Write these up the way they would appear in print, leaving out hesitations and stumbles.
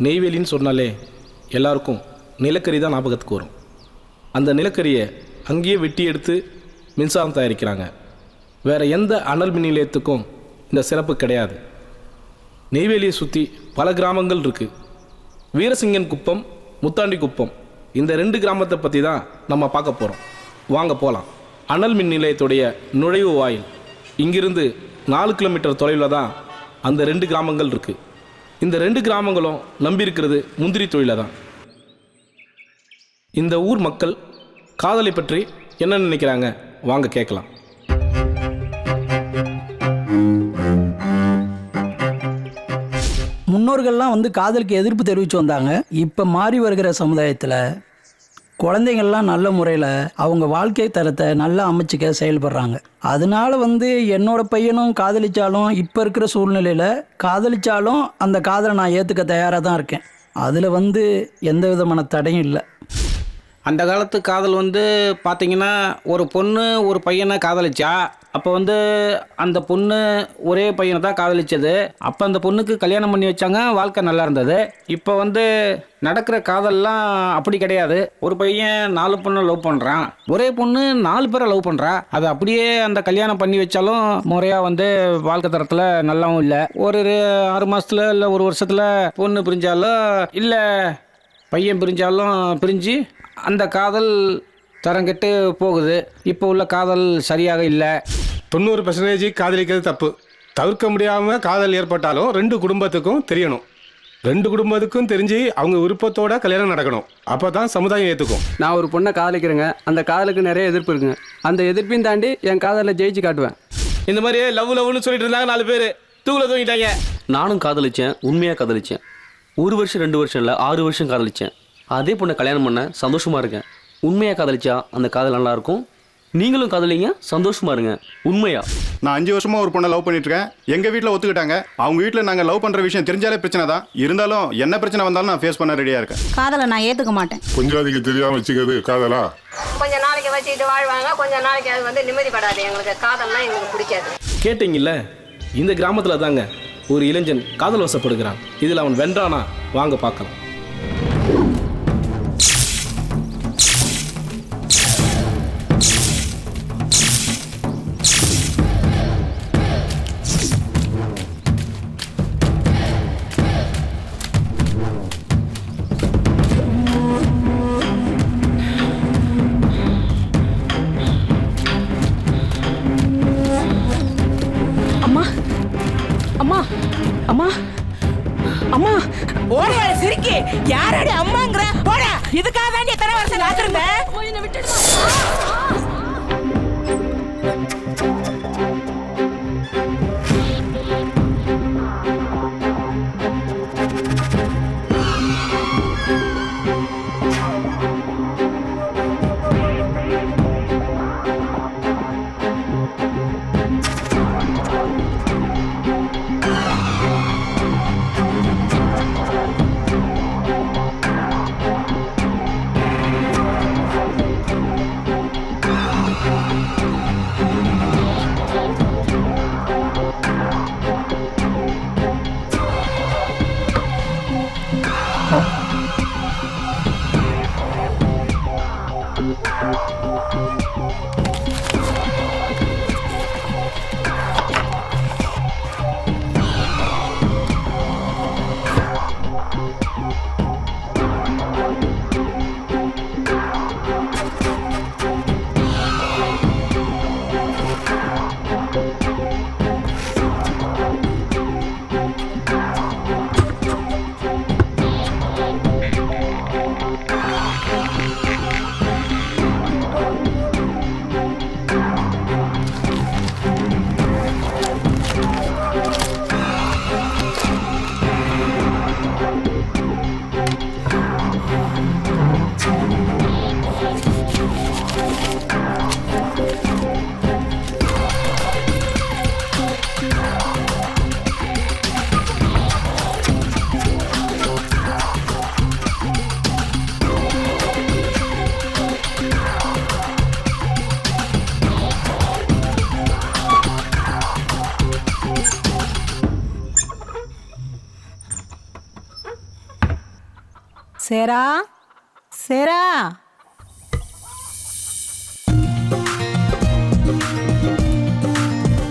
நெய்வேலின்னு சொன்னாலே எல்லாருக்கும் நிலக்கரி தான் ஞாபகத்துக்கு வரும். அந்த நிலக்கரியை அங்கேயே வெட்டி எடுத்து மின்சாரம் தயாரிக்கிறாங்க. வேறு எந்த அனல் மின் நிலையத்துக்கும் இந்த சிறப்பு கிடையாது. நெய்வேலியை சுற்றி பல கிராமங்கள் இருக்குது. வீரசிங்கன் குப்பம், முத்தாண்டி குப்பம், இந்த 2 கிராமத்தை பற்றி தான் நம்ம பார்க்க போகிறோம். வாங்க போகலாம். அனல் மின் நிலையத்துடைய நுழைவு வாயில் இங்கிருந்து 4 கிலோமீட்டர் தொலைவில் தான் அந்த 2 கிராமங்கள் இருக்குது. இந்த 2 கிராமங்களும் நம்பியிருக்கிறது முந்திரி தொழிலை தான். இந்த ஊர் மக்கள் காதலை பற்றி என்ன நினைக்கிறாங்க வாங்க கேட்கலாம். முன்னோர்கள்லாம் காதலுக்கு எதிர்ப்பு தெரிவித்து வந்தாங்க. இப்போ மாறி வருகிற சமுதாயத்தில் குழந்தைங்கள்லாம் நல்ல முறையில் அவங்க வாழ்க்கை தரத்தை நல்லா அமைச்சிக்க செயல்படுறாங்க. அதனால என்னோட பையனும் காதலிச்சாலும் இப்போ இருக்கிற சூழ்நிலையில் காதலிச்சாலும் அந்த காதலை நான் ஏற்றுக்க தயாராக தான் இருக்கேன். அதில் எந்த விதமான தடையும் இல்லை. அந்த காலத்து காதல் பார்த்தீங்கன்னா, ஒரு பொண்ணு ஒரு பையனை காதலிச்சா அப்போ அந்த பொண்ணு ஒரே பையனை தான் காதலிச்சது. அப்போ அந்த பொண்ணுக்கு கல்யாணம் பண்ணி வச்சாங்க, வாழ்க்கை நல்லா இருந்தது. இப்போ நடக்கிற காதல்லாம் அப்படி கிடையாது. ஒரு பையன் 4 பொண்ணை லவ் பண்ணுறான், ஒரே பொண்ணு 4 பேரை லவ் பண்ணுறா. அது அப்படியே அந்த கல்யாணம் பண்ணி வச்சாலும் முறையாக வாழ்க்கை தரத்தில் நல்லாவும் இல்லை. ஒரு 6 மாதத்தில் இல்லை 1 வருஷத்தில் பொண்ணு பிரிஞ்சாலும் இல்லை பையன் பிரிஞ்சாலும் பிரிஞ்சு அந்த காதல் தரங்கெட்டு போகுது. இப்போ உள்ள காதல் சரியாக இல்லை. 90% காதலிக்கிறது தப்பு. தவிர்க்க முடியாமல் காதல் ஏற்பட்டாலும் 2 குடும்பத்துக்கும் தெரியணும். 2 குடும்பத்துக்கும் தெரிஞ்சு அவங்க விருப்பத்தோட கல்யாணம் நடக்கணும். அப்போ தான் சமுதாயம் ஏற்றுக்கும். நான் ஒரு பொண்ணை காதலிக்கிறேங்க. அந்த காதலுக்கு நிறைய எதிர்ப்பு இருக்குங்க. அந்த எதிர்ப்பையும் தாண்டி என் காதலில் ஜெயிச்சு காட்டுவேன். இந்த மாதிரியே லவ்னு சொல்லிட்டு இருந்தாங்க, 4 பேர் தூக்கில் தூங்கிட்டாங்க. நானும் காதலிச்சேன், உண்மையாக காதலிச்சேன். 1 வருஷம் 2 வருஷம் இல்லை 6 வருஷம் காதலிச்சேன். அதே பொண்ணை கல்யாணம் பண்ண சந்தோஷமாக இருக்கேன். உண்மையாக காதலிச்சா அந்த காதல் நல்லாயிருக்கும். நீங்களும் காதலிங்க, சந்தோஷமாக இருங்க. உண்மையா நான் 5 வருஷமாக ஒரு பொண்ணை லவ் பண்ணிட்டு இருக்கேன். எங்கள் வீட்டில் ஒத்துக்கிட்டாங்க. அவங்க வீட்டில் நாங்கள் லவ் பண்ணுற விஷயம் தெரிஞ்சாலே பிரச்சனை தான். இருந்தாலும் என்ன பிரச்சனை வந்தாலும் நான் ஃபேஸ் பண்ண ரெடியாக இருக்கேன். காதலை நான் ஏற்றுக்க மாட்டேன். கொஞ்சம் அதிகம் தெரியாமல் வச்சுக்கிறது காதலா? கொஞ்ச நாளைக்கு வச்சுக்கிட்டு வாழ்வாங்க, கொஞ்ச நாளைக்கு அது நிம்மதிப்படாது. எங்களுக்கு காதல்லாம் எங்களுக்கு பிடிக்காது. கேட்டீங்கல்ல, இந்த கிராமத்தில் தாங்க ஒரு இளைஞன் காதல் வசப்படுகிறான். இதில் அவன் வென்றானா வாங்க பார்க்கலாம். அம்மா ஓடியா சிரிக்கி, யாரடி அம்மாங்கற? போடா, இதுக்காக வேண்டிய எத்தனை வருஷம் காத்திருந்தேன். என்ன விட்டுடுமா? சேரா சேரா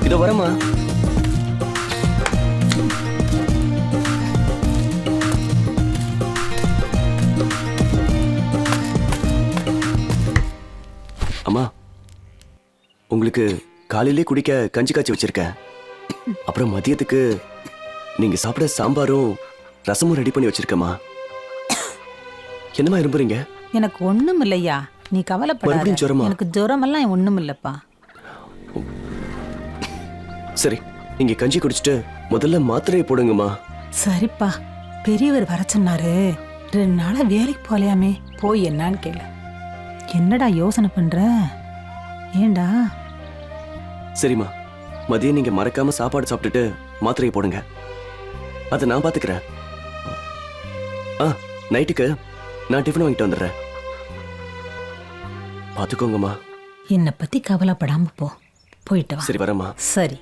இதோ வரமா. அம்மா, உங்களுக்கு காலையிலே குடிக்க கஞ்சி காய்ச்சி வச்சிருக்கேன். அப்புறம் மதியத்துக்கு நீங்க சாப்பிட சாம்பாரும் ரசமும் ரெடி பண்ணி வச்சிருக்கேம்மா. என்னம்மா இரும்புறீங்க? எனக்கு ஒண்ணும் இல்லையா, நீ கவலைப்படாத. மறுபடியும் ஜுரமா? எனக்கு ஜுரமெல்லாம் ஒண்ணும் இல்லப்பா. சரி, நீங்க கஞ்சி குடிச்சிட்டு முதல்ல மாத்திரையை போடுங்கம்மா. சரிப்பா, பெரியவர் வர சொன்னாரு. 2 நாளா வேலைக்கு போகலையாமே, போய் என்னன்னு கேளு. என்னடா யோசனை பண்ற? ஏண்டா? சரிம்மா, மதியம் நீங்க மறக்காம சாப்பாடு சாப்பிட்டுட்டு மாத்திரையை போடுங்க. அதை நான் பாத்துக்கிறேன். நைட்டுக்கு நான் டிஃபன் வாங்கிட்டு வந்துடுறேன். பாத்துக்கோங்கம்மா. என்னை பத்தி கவலைப்படாம போ. போயிட்டு வா. சரி, வரேம்மா. சரி.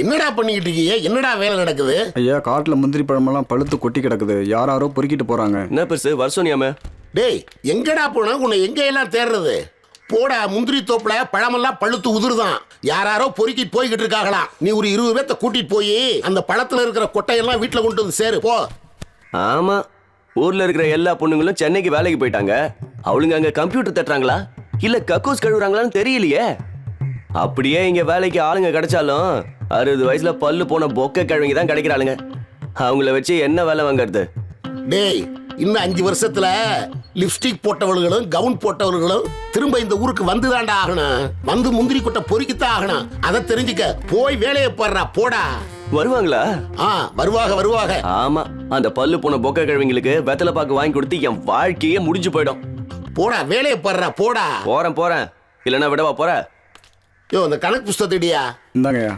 என்னடா பண்ணிக்கிட்டு இருக்கீங்க? என்னடா வேலை நடக்குது? ஐயா, காட்டுல முந்திரி பழமெல்லாம் பழுத்து கொட்டி கிடக்குது. யாரோ பொறுக்கிட்டு போறாங்க. என்ன பெருசு வருஷம்? டேய், எங்கடா போன? உன்னை எங்க எல்லாம் தேடுறது? போடா, முந்திரி தோப்புல பழமெல்லாம் பழுத்து உதிர்தான். யாரோ பொறுக்கிட்டு போய்கிட்டு இருக்காங்களாம். நீ ஒரு 20 பேர்த்த கூட்டிட்டு போய் அந்த பழத்துல இருக்கிற கொட்டையெல்லாம் வீட்டுல கொண்டு வந்து சேரு போ. ஆமா, ஊர்ல இருக்கிற எல்லா பொண்ணுங்களும் சென்னைக்கு வேலைக்கு போயிட்டாங்க. அவளுங்க அங்க கம்ப்யூட்டர் தட்டுறாங்களா இல்ல கக்கூஸ் கழுவுறாங்களான்னு தெரியலையே. அப்படியே இங்க வேலைக்கு ஆளுங்க கிடைச்சாலும் 60 வயசுல பல்லு போன பொக்க கிழவிங்க தான் கிடைக்கிறாளுங்க. அவங்கள வச்சு என்ன வேலை வாங்கறது? டேய், இன்னும் 5 வருஷத்துல லிப்ஸ்டிக் போட்டவர்களும் கவுன் போட்டவர்களும் திரும்ப இந்த ஊருக்கு வந்துதான்டா ஆகணும். வந்து முந்திரி கொட்டை பொறுக்கித்தான் ஆகணும். அதை தெரிஞ்சுக்க. போய் வேலையை பாடுறா, போடா. வருவாங்களா? வருவாங்க. ஆமா, அந்த பல்லு போன பொக்க கிழவிங்களுக்கு வெத்தலை பாக்கு வாங்கி கொடுத்து என் வாழ்க்கையே முடிஞ்சு போயிடும். போடா, வேலையை பாடுறா, போடா. போறேன். இல்லைன்னா விடவா போற? யோ, அந்த கணக்கு புஸ்தகத்திடியா? இந்தாங்கய்யா.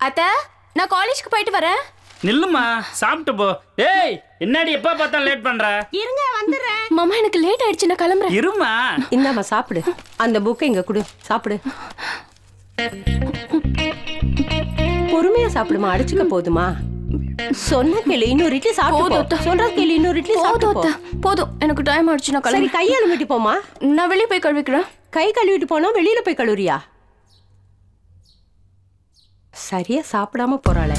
அத்தை, நான் காலேஜ்க்கு போயிட்டு வரேன். நில்லுமா, சாப்பிட்டு போ. ஏய், என்னடி எப்ப பார்த்தா லேட் பண்ற? இருங்க, வந்துடுறேன். மாமா, எனக்கு லேட் ஆயிடுச்சு, நான் கிளம்புறேன். இருமா. இந்தாம்மா, சாப்பிடு. அந்த புக்கை இங்க கொடு, சாப்பிடு. பொறுமையா சாப்பிடுமா, அடிச்சுக்க போதுமா? சொன்ன கேளு, இன்னொரு இட்லி சாப்பிடு. சொல்ற கேளு, இன்னொரு இட்லி சாப்பிடு. போதும், எனக்கு டைம் ஆயிடுச்சு, நான் கிளம்பி. கையை அழுவிட்டு போமா. நான் வெளியே போய் கழுவிக்கிறேன். கை கழுவிட்டு போனா வெளியில போய் கழுவுறியா? சரியா சாப்பிடாம போறாளே.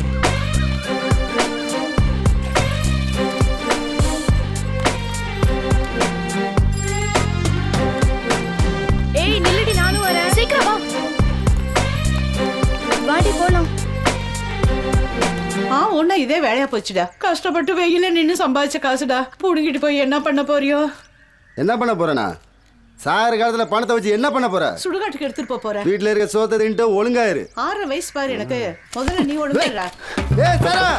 ஏய், நில்லுடி, நானும் வரேன். சீக்கிரம் வா. வாடி, போலாம். ஒண்ணு இதே வேலையா போச்சுடா. கஷ்டப்பட்டு வெயில நின்னு சம்பாதிச்ச காசுடா. புடுங்கிட்டு போய் என்ன பண்ண போறியோ? என்ன பண்ண போறேனா? சாகிற காலத்துல பணத்தை வச்சு என்ன பண்ண போற? சுடுகாட்டுக்கு எடுத்துட்டு போறேன். வீட்டுல இருக்க சோத்தை தின்ட்டு ஒழுங்காயிரு. 6 வயசு பாரு எனக்கு. முதல்ல நீ ஒழுங்காயிரா. ஏய் சரா,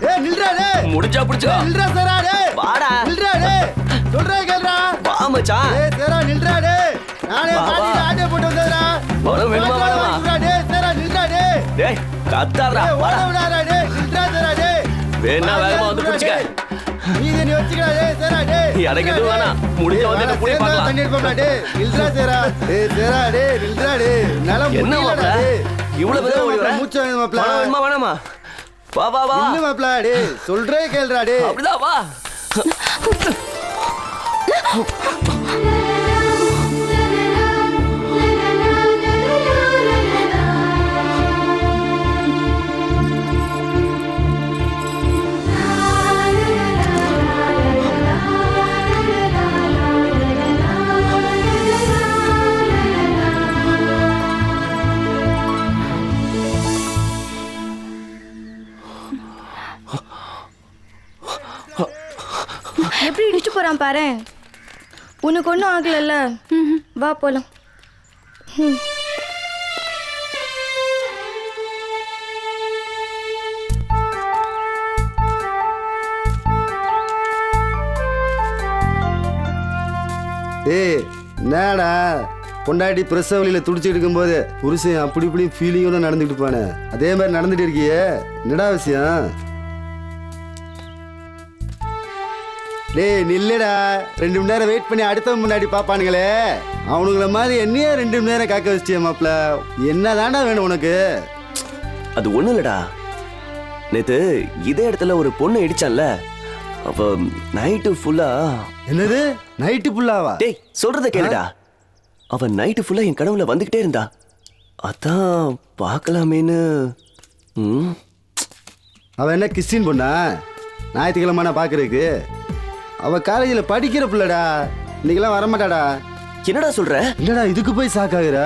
ஏய் நில்றா டேய். முடிஞ்சா புடிச்சோ. நில்றா சரா டேய். வாடா. நில்றா டேய். சொல்றே கேளுடா. வா மச்சான். ஏய் சரா நில்றா டேய். நானே பாட்டில ஆட்டே போட்டு வந்தேடா. வர வேணுமா வேணாமா? நில்றா டேய் சரா, நில்றா டேய். டேய், கத்தாதடா. ஓட விடாதடா டேய். நில்றா சரா டேய். வேணா வேகமா வந்து புடிச்சுக்க. நீ வச்சுக்கடா டேய் சரா டேய். எனக்கு எதுவும் வேணாம். முடிஞ்ச வந்து புடி பார்க்கலாம். தண்ணி எடுப்போம்டா டேய். நில்றா சரா. டேய் சரா டேய், நில்றா டேய். நலம் என்ன மாப்ள? இவ்வளவு பேர் ஓடி வர. மூச்சு வாங்க மாப்ள. வேணுமா வேணாமா? வா வா வா. நில்லு மாப்ள டேய். சொல்றே கேளுடா டேய். அப்படிதான் வா. பாரு. உனக்கு ஒன்றும் ஆகலல்ல? வா போலாம். ஏய் என்னடா பொண்டாட்டி பிரசவ வழியில் துடிச்சிட்டு இருக்கும்போது புருஷன் அப்படி இப்படி ஃபீலிங்கோட நடந்துட்டு இருப்பானே, அதே மாதிரி நடந்துட்டு இருக்கியே, என்னடா விஷயம்? டேய் நில்லுடா, 2 மணி நேரம் வெயிட் பண்ணி அடுத்தவன் முன்னாடி பார்ப்பானுங்களே, அவனுங்கள மாதிரி என்னையே 2 மணி நேரம் காக்க வச்சிட்டிய மாப்ள. என்னதான்டா வேணும் உனக்கு? அது ஒண்ணும் இல்லடா, நேத்து இதே இடத்துல ஒரு பொண்ணு இடிச்சான்ல, அப்ப நைட்டு ஃபுல்லா. என்னது நைட்டு ஃபுல்லாவா? டேய் சொல்றத கேளுடா, அவன் நைட்டு ஃபுல்லா என் கனவுல வந்துகிட்டே இருந்தா, அதான் பார்க்கலாமேன்னு. அவன் என்ன கிறிஸ்டின் பொண்ணா? ஞாயிற்றுக்கிழமை நான் பார்க்கறதுக்கு? அவ காலேஜில் படிக்கிற பிள்ளடா, இன்னைக்கெல்லாம் வரமாட்டாடா. என்னடா சொல்ற? இல்லடா இதுக்கு போய் சாக்காகிற?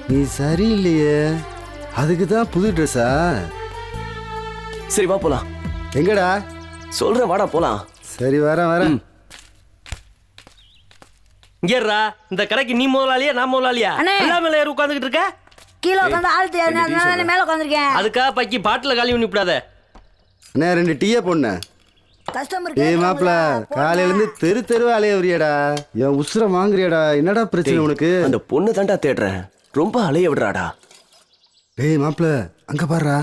நீ சரியில்லையே, அதுக்கு தான் புது ட்ரெஸ்ஸா? சரி வா போலாம். எங்கடா? சொல்றேன் வாடா போலாம். சரி வரேன். இங்கேறா, இந்த கடைக்கு நீ முதலாளியா நான் முதலாளியா? மேல ஏறி உட்காந்துக்கிட்டு இருக்க. கீழே உட்காந்து ஆள் தெரியாது, மேல உட்காந்துருக்கேன். அதுக்காக பக்கி பாட்டில் காலி பண்ணி விடாத. அண்ணே 2 டீயை போடணே. ஏய் மாப்பிள, காலையிலேருந்து தெரு தெருவா அலைய வரியாடா, என் உசுர வாங்குறியாடா, என்னடா பிரச்சனை உனக்கு? அந்த பொண்ணு தாண்டா தேடுறேன், ரொம்ப அலைய விடுறாடா. டேய் மாப்பிள அங்க பாருடா,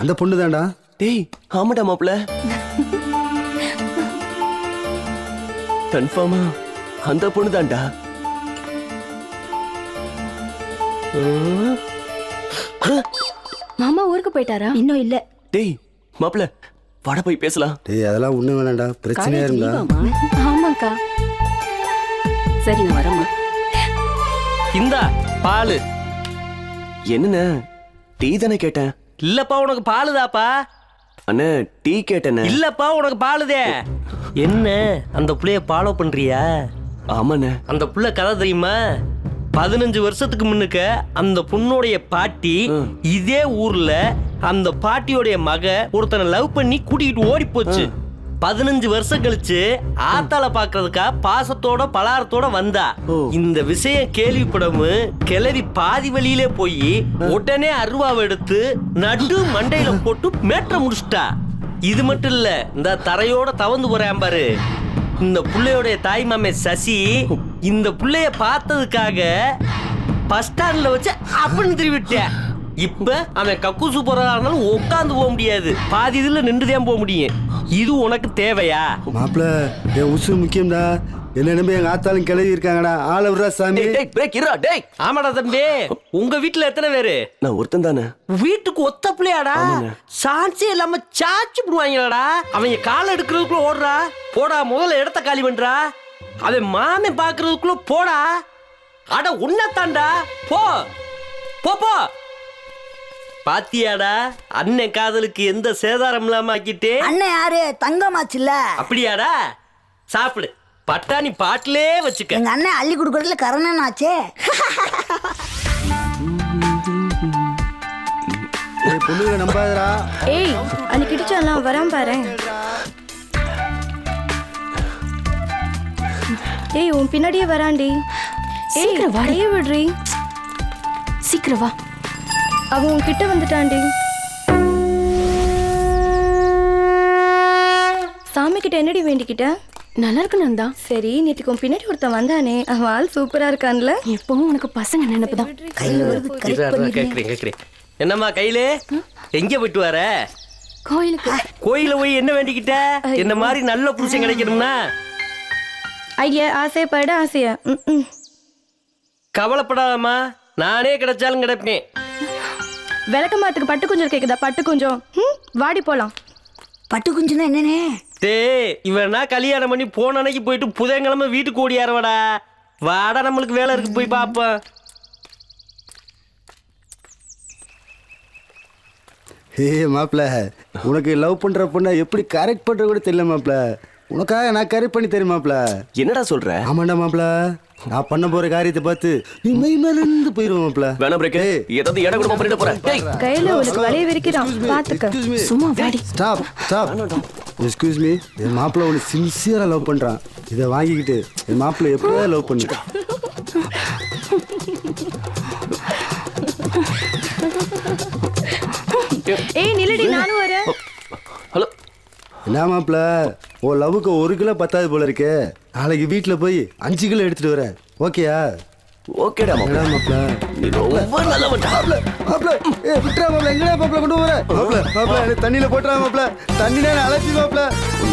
அந்த பொண்ணு தான்டா. டேய் ஆமாடா மாப்பிள, கன்ஃபார்மா அந்த பொண்ணு தான்டா. மாமா ஊருக்கு போயிட்டாரா? இன்னும் இல்ல. டேய் மாப்பிள வாட போய் பேசலாம். டேய் அதெல்லாம் ஒண்ணு வேணாம்டா, பிரச்சனையா இருந்தா. ஆமாக்கா. சரி நான் வரேம்மா. இந்தா பாலு. என்னண்ணே டீ தானே கேட்டேன்? இல்லப்பா உனக்கு பாலுதாப்பா. அண்ணே டீ கேட்டேனே. இல்லப்பா உனக்கு பாலுதே. என்ன அந்த புள்ளைய ஃபாலோ பண்றியா? ஆமாண்ணே. அந்த புள்ள கதை தெரியுமா? 15 வருஷத்துக்கு முன்னுக்க அந்த பொண்ணுடைய பாட்டி இதே ஊர்ல அந்த பாட்டியோடைய மக ஒருத்தனை லவ் பண்ணி கூட்டிக்கிட்டு ஓடி போச்சு. 15 வருஷம் கழிச்சு ஆத்தால பாக்குறதுக்கா பாசத்தோட பலாரத்தோட வந்தா. இந்த விஷயம் கேள்விப்படவும் கிளவி பாதி வழியிலே போய் உடனே அருவாவை எடுத்து நடு மண்டையில போட்டு மேற்ற முடிச்சிட்டா. இது மட்டும் இல்ல, இந்த தரையோட தவந்து போறேன் பாரு, இந்த புள்ளையோடைய தாய் மாமே சசி இந்த புள்ளைய பார்த்ததுக்காக பஸ் ஸ்டாண்ட்ல வச்சு அப்படின்னு திருவிட்டேன். இப்ப அவன் கக்கூசு போறதா இருந்தாலும் உட்காந்து போக முடியாது, பாதி இதுல நின்றுதான் போக முடியும். இது உனக்கு தேவையா? மாப்பிள என் உசு முக்கியம்டா, என்ன நம்பி எங்க ஆத்தாலும் கிளவி இருக்காங்கடா, ஆள விடுறா சாமி. டேய் ஆமாடா தம்பி, உங்க வீட்டுல எத்தனை பேரு? நான் ஒருத்தன் தானே. வீட்டுக்கு ஒத்த பிள்ளையாடா? சான்ஸே இல்லாம சாச்சு போடுவாங்களாடா. அவங்க காலை எடுக்கிறதுக்குள்ள ஓடுறா. போடா முதல்ல இடத்த காலி பண்றா. அவன் மாமன் பாக்குறதுக்குள்ள போடா. அட உன்னத்தாண்டா, போ போ போ. பாத்தியாடா அண்ணன் காதலுக்கு எந்த சேதாரம் இல்லாம ஆக்கிட்டே. அண்ணன் யாரு? தங்கமாச்சுல்ல. அப்படியாடா? சாப்பிடு, பட்டாணி பாட்டிலே வச்சுக்க. எங்க அண்ணன் அள்ளி கொடுக்கறதுல கரணன் ஆச்சே. பொண்ணுங்க நம்பாதடா. ஏய் அன்னைக்கு கிடிச்சாலாம் வராம பாரு. ஏய் உன் பின்னாடியே வராண்டி. சீக்கிரம் வா, கையை விடுறி. சீக்கிரம் வா. அவன் உன்கிட்ட வந்துட்டாண்டி. சாமி கிட்ட என்னடி வேண்டிக்கிட்ட? நல்லா இருக்கு நந்தா. சரி நேற்றுக்கு உன் பின்னாடி ஒருத்தன் வந்தானே, அவன் ஆள் சூப்பரா இருக்கான்ல. எப்பவும் உனக்கு பசங்க நினைப்புதான். கேக்குறேன். என்னம்மா கையிலே எங்க போயிட்டு வர? கோயிலுக்கு. கோயில போய் என்ன வேண்டிக்கிட்ட? என்ன மாதிரி நல்ல புருஷன் கிடைக்கணும்னா? ஐயா ஆசைப்பட ஆசையா? கவலைப்படாதம்மா, நானே கிடைச்சாலும் கிடைப்பேன். விளக்க மாத்துக்கு பட்டு குஞ்சம் கேக்குதா? பட்டு குஞ்சம் வாடி போலாம். பட்டு குஞ்சுனா என்னனே? டேய் இவனா கல்யாணம் பண்ணி போன அன்னைக்கு போயிட்டு புதன்கிழமை வீட்டுக்கு ஓடியாரவாடா. வாடா நம்மளுக்கு வேலை இருக்கு, போய் பாப்போம். ஹே மாப்பிள, உனக்கு லவ் பண்ற பொண்ணை எப்படி கரெக்ட் பண்ற கூட தெரியல மாப்பிள. உனக்காக நான் கரை பண்ணி தரேன் மாப்ள. என்னடா சொல்ற? ஆமாண்டா மாப்ள, நான் பண்ண போற காரியத்தை பார்த்து நீ மெய் மேல இருந்து போயிருவோம் மாப்ள. வேணா பிரேக், ஏதாவது இடம் கூட பண்ணிட்டு போறேன். டேய் கையில உனக்கு வலைய விரிக்கிறான் பாத்துக்க. சும்மா வாடி. Stop stop. எக்ஸ்கியூஸ் மீ, என் மாப்பிள்ள உன்னை சின்சியரா லவ் பண்றான். இதை வாங்கிக்கிட்டு என் மாப்பிள்ள எப்படியா லவ் பண்ணு. ஏய் நில்லடி, நானும் வரேன். ஹலோ. என்ன மாப்பிள்ள, உன் லவ்வுக்கு 1 கிலோ பத்தாது போல இருக்கு. நாளைக்கு வீட்டுல போய் 5 கிலோ எடுத்துட்டு வரேன். ஓகேயா? ஓகேடா மாப்ள. நீ ரொம்ப நல்லவன்டா. மாப்ள ஏ விட்றா மாப்ள, எங்கடா மாப்ள கொண்டு வர? மாப்ள எனக்கு தண்ணியில போட்றா மாப்ள. தண்ணில நான் அலசி மாப்ள.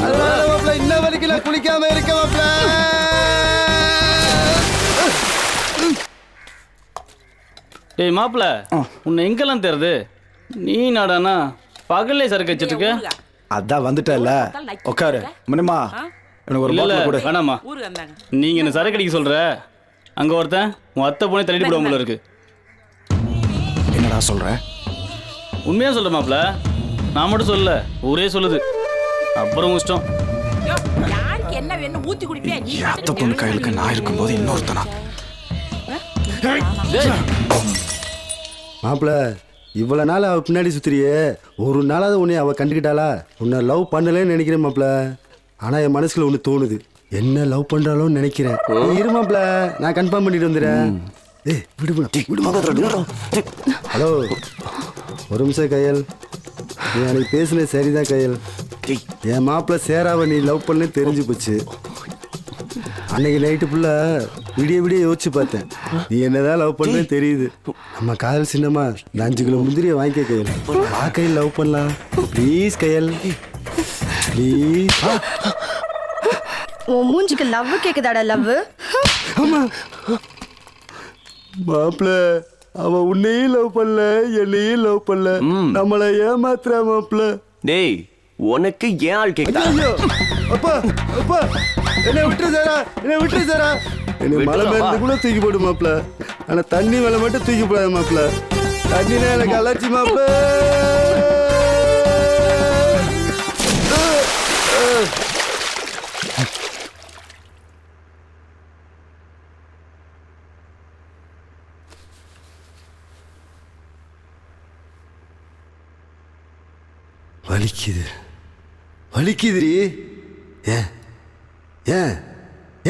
அதனால மாப்ள இன்ன வரைக்கும் நான் குளிக்காம இருக்க மாப்ள. டேய் மாப்பிள, உன்னை எங்கெல்லாம் தேர்றது? நீ நாடானா பகல்லே சரக்கு வச்சிட்டு இருக்க. அதான் வந்துட்டல, உட்காரு. மணிமா எனக்கு ஒரு பாட்டில் கொடு. வேணாமா, நீங்க என்ன சரக்கு அடிக்க சொல்ற? அங்க ஒருத்தன் உன் அத்தை போனே தள்ளிட்டு போடுவோம் போல இருக்கு. என்னடா சொல்ற? உண்மையா சொல்ற மாப்பிள, நான் மட்டும் சொல்லல, ஊரே சொல்லுது. அப்புறம் உன் இஷ்டம். என்ன வேணும் ஊத்தி குடிப்பியா? அத்தை பொண்ணு கையிலுக்கு நான் இருக்கும்போது இன்னொருத்தனா? மாப்பிள இவ்வளவு நாள் அவ பின்னாடி சுத்துறியே, ஒரு நாளாவது உன்னை அவ கண்டுக்கிட்டாளா? உன்னை லவ் பண்ணலன்னு நினைக்கிறேன் மாப்பிள. ஆனா என் மனசுல ஒண்ணு தோணுது, என்ன லவ் பண்றாளோன்னு நினைக்கிறேன். இரு மாப்பிள, நான் கன்ஃபார்ம் பண்ணிட்டு வந்துடுறேன். ஏய் விடு. ஹலோ, ஒரு நிமிஷம் கையல். நீ அன்னைக்கு பேசுனது சரிதான் கையல். என் மாப்பிள சேராவ நீ லவ் பண்ணு தெரிஞ்சு போச்சு. அன்னைக்கு நைட்டு ஃபுல்லாக விடிய யோசிச்சு பார்த்தேன். நீ என்னதான் லவ் பண்ணுறேன்னு தெரியுது. நம்ம காதல் சின்னமா இந்த 5 கிலோ முந்திரியை வாங்கிக்க கையல். வா கையில் லவ் பண்ணலாம் ப்ளீஸ் கையல், ப்ளீஸ். உன் மூஞ்சிக்கு லவ் கேக்குதாடா? லவ் ஆமா மாப்பிள்ள, அவன் உன்னையும் லவ் பண்ணல என்னையும் லவ் பண்ணல, நம்மளை ஏமாத்துறா மாப்பிள்ள. டேய் உனக்கு ஏன் ஆள் கேக்குதா? அப்பா அப்பா என்ன விட்டுரு சாரா, என்ன விட்டுரு சாரா. என்ன மலை மேல இருந்து கூட தூக்கி போடு மாப்பிள்ள. ஆனா தண்ணி மேல மட்டும் தூக்கி போடாது மாப்பிள்ள. தண்ணினா எனக்கு அலர்ஜி மாப்பிள்ள. வலிக்குது வலிக்குதுரி. ஏன் ஏன்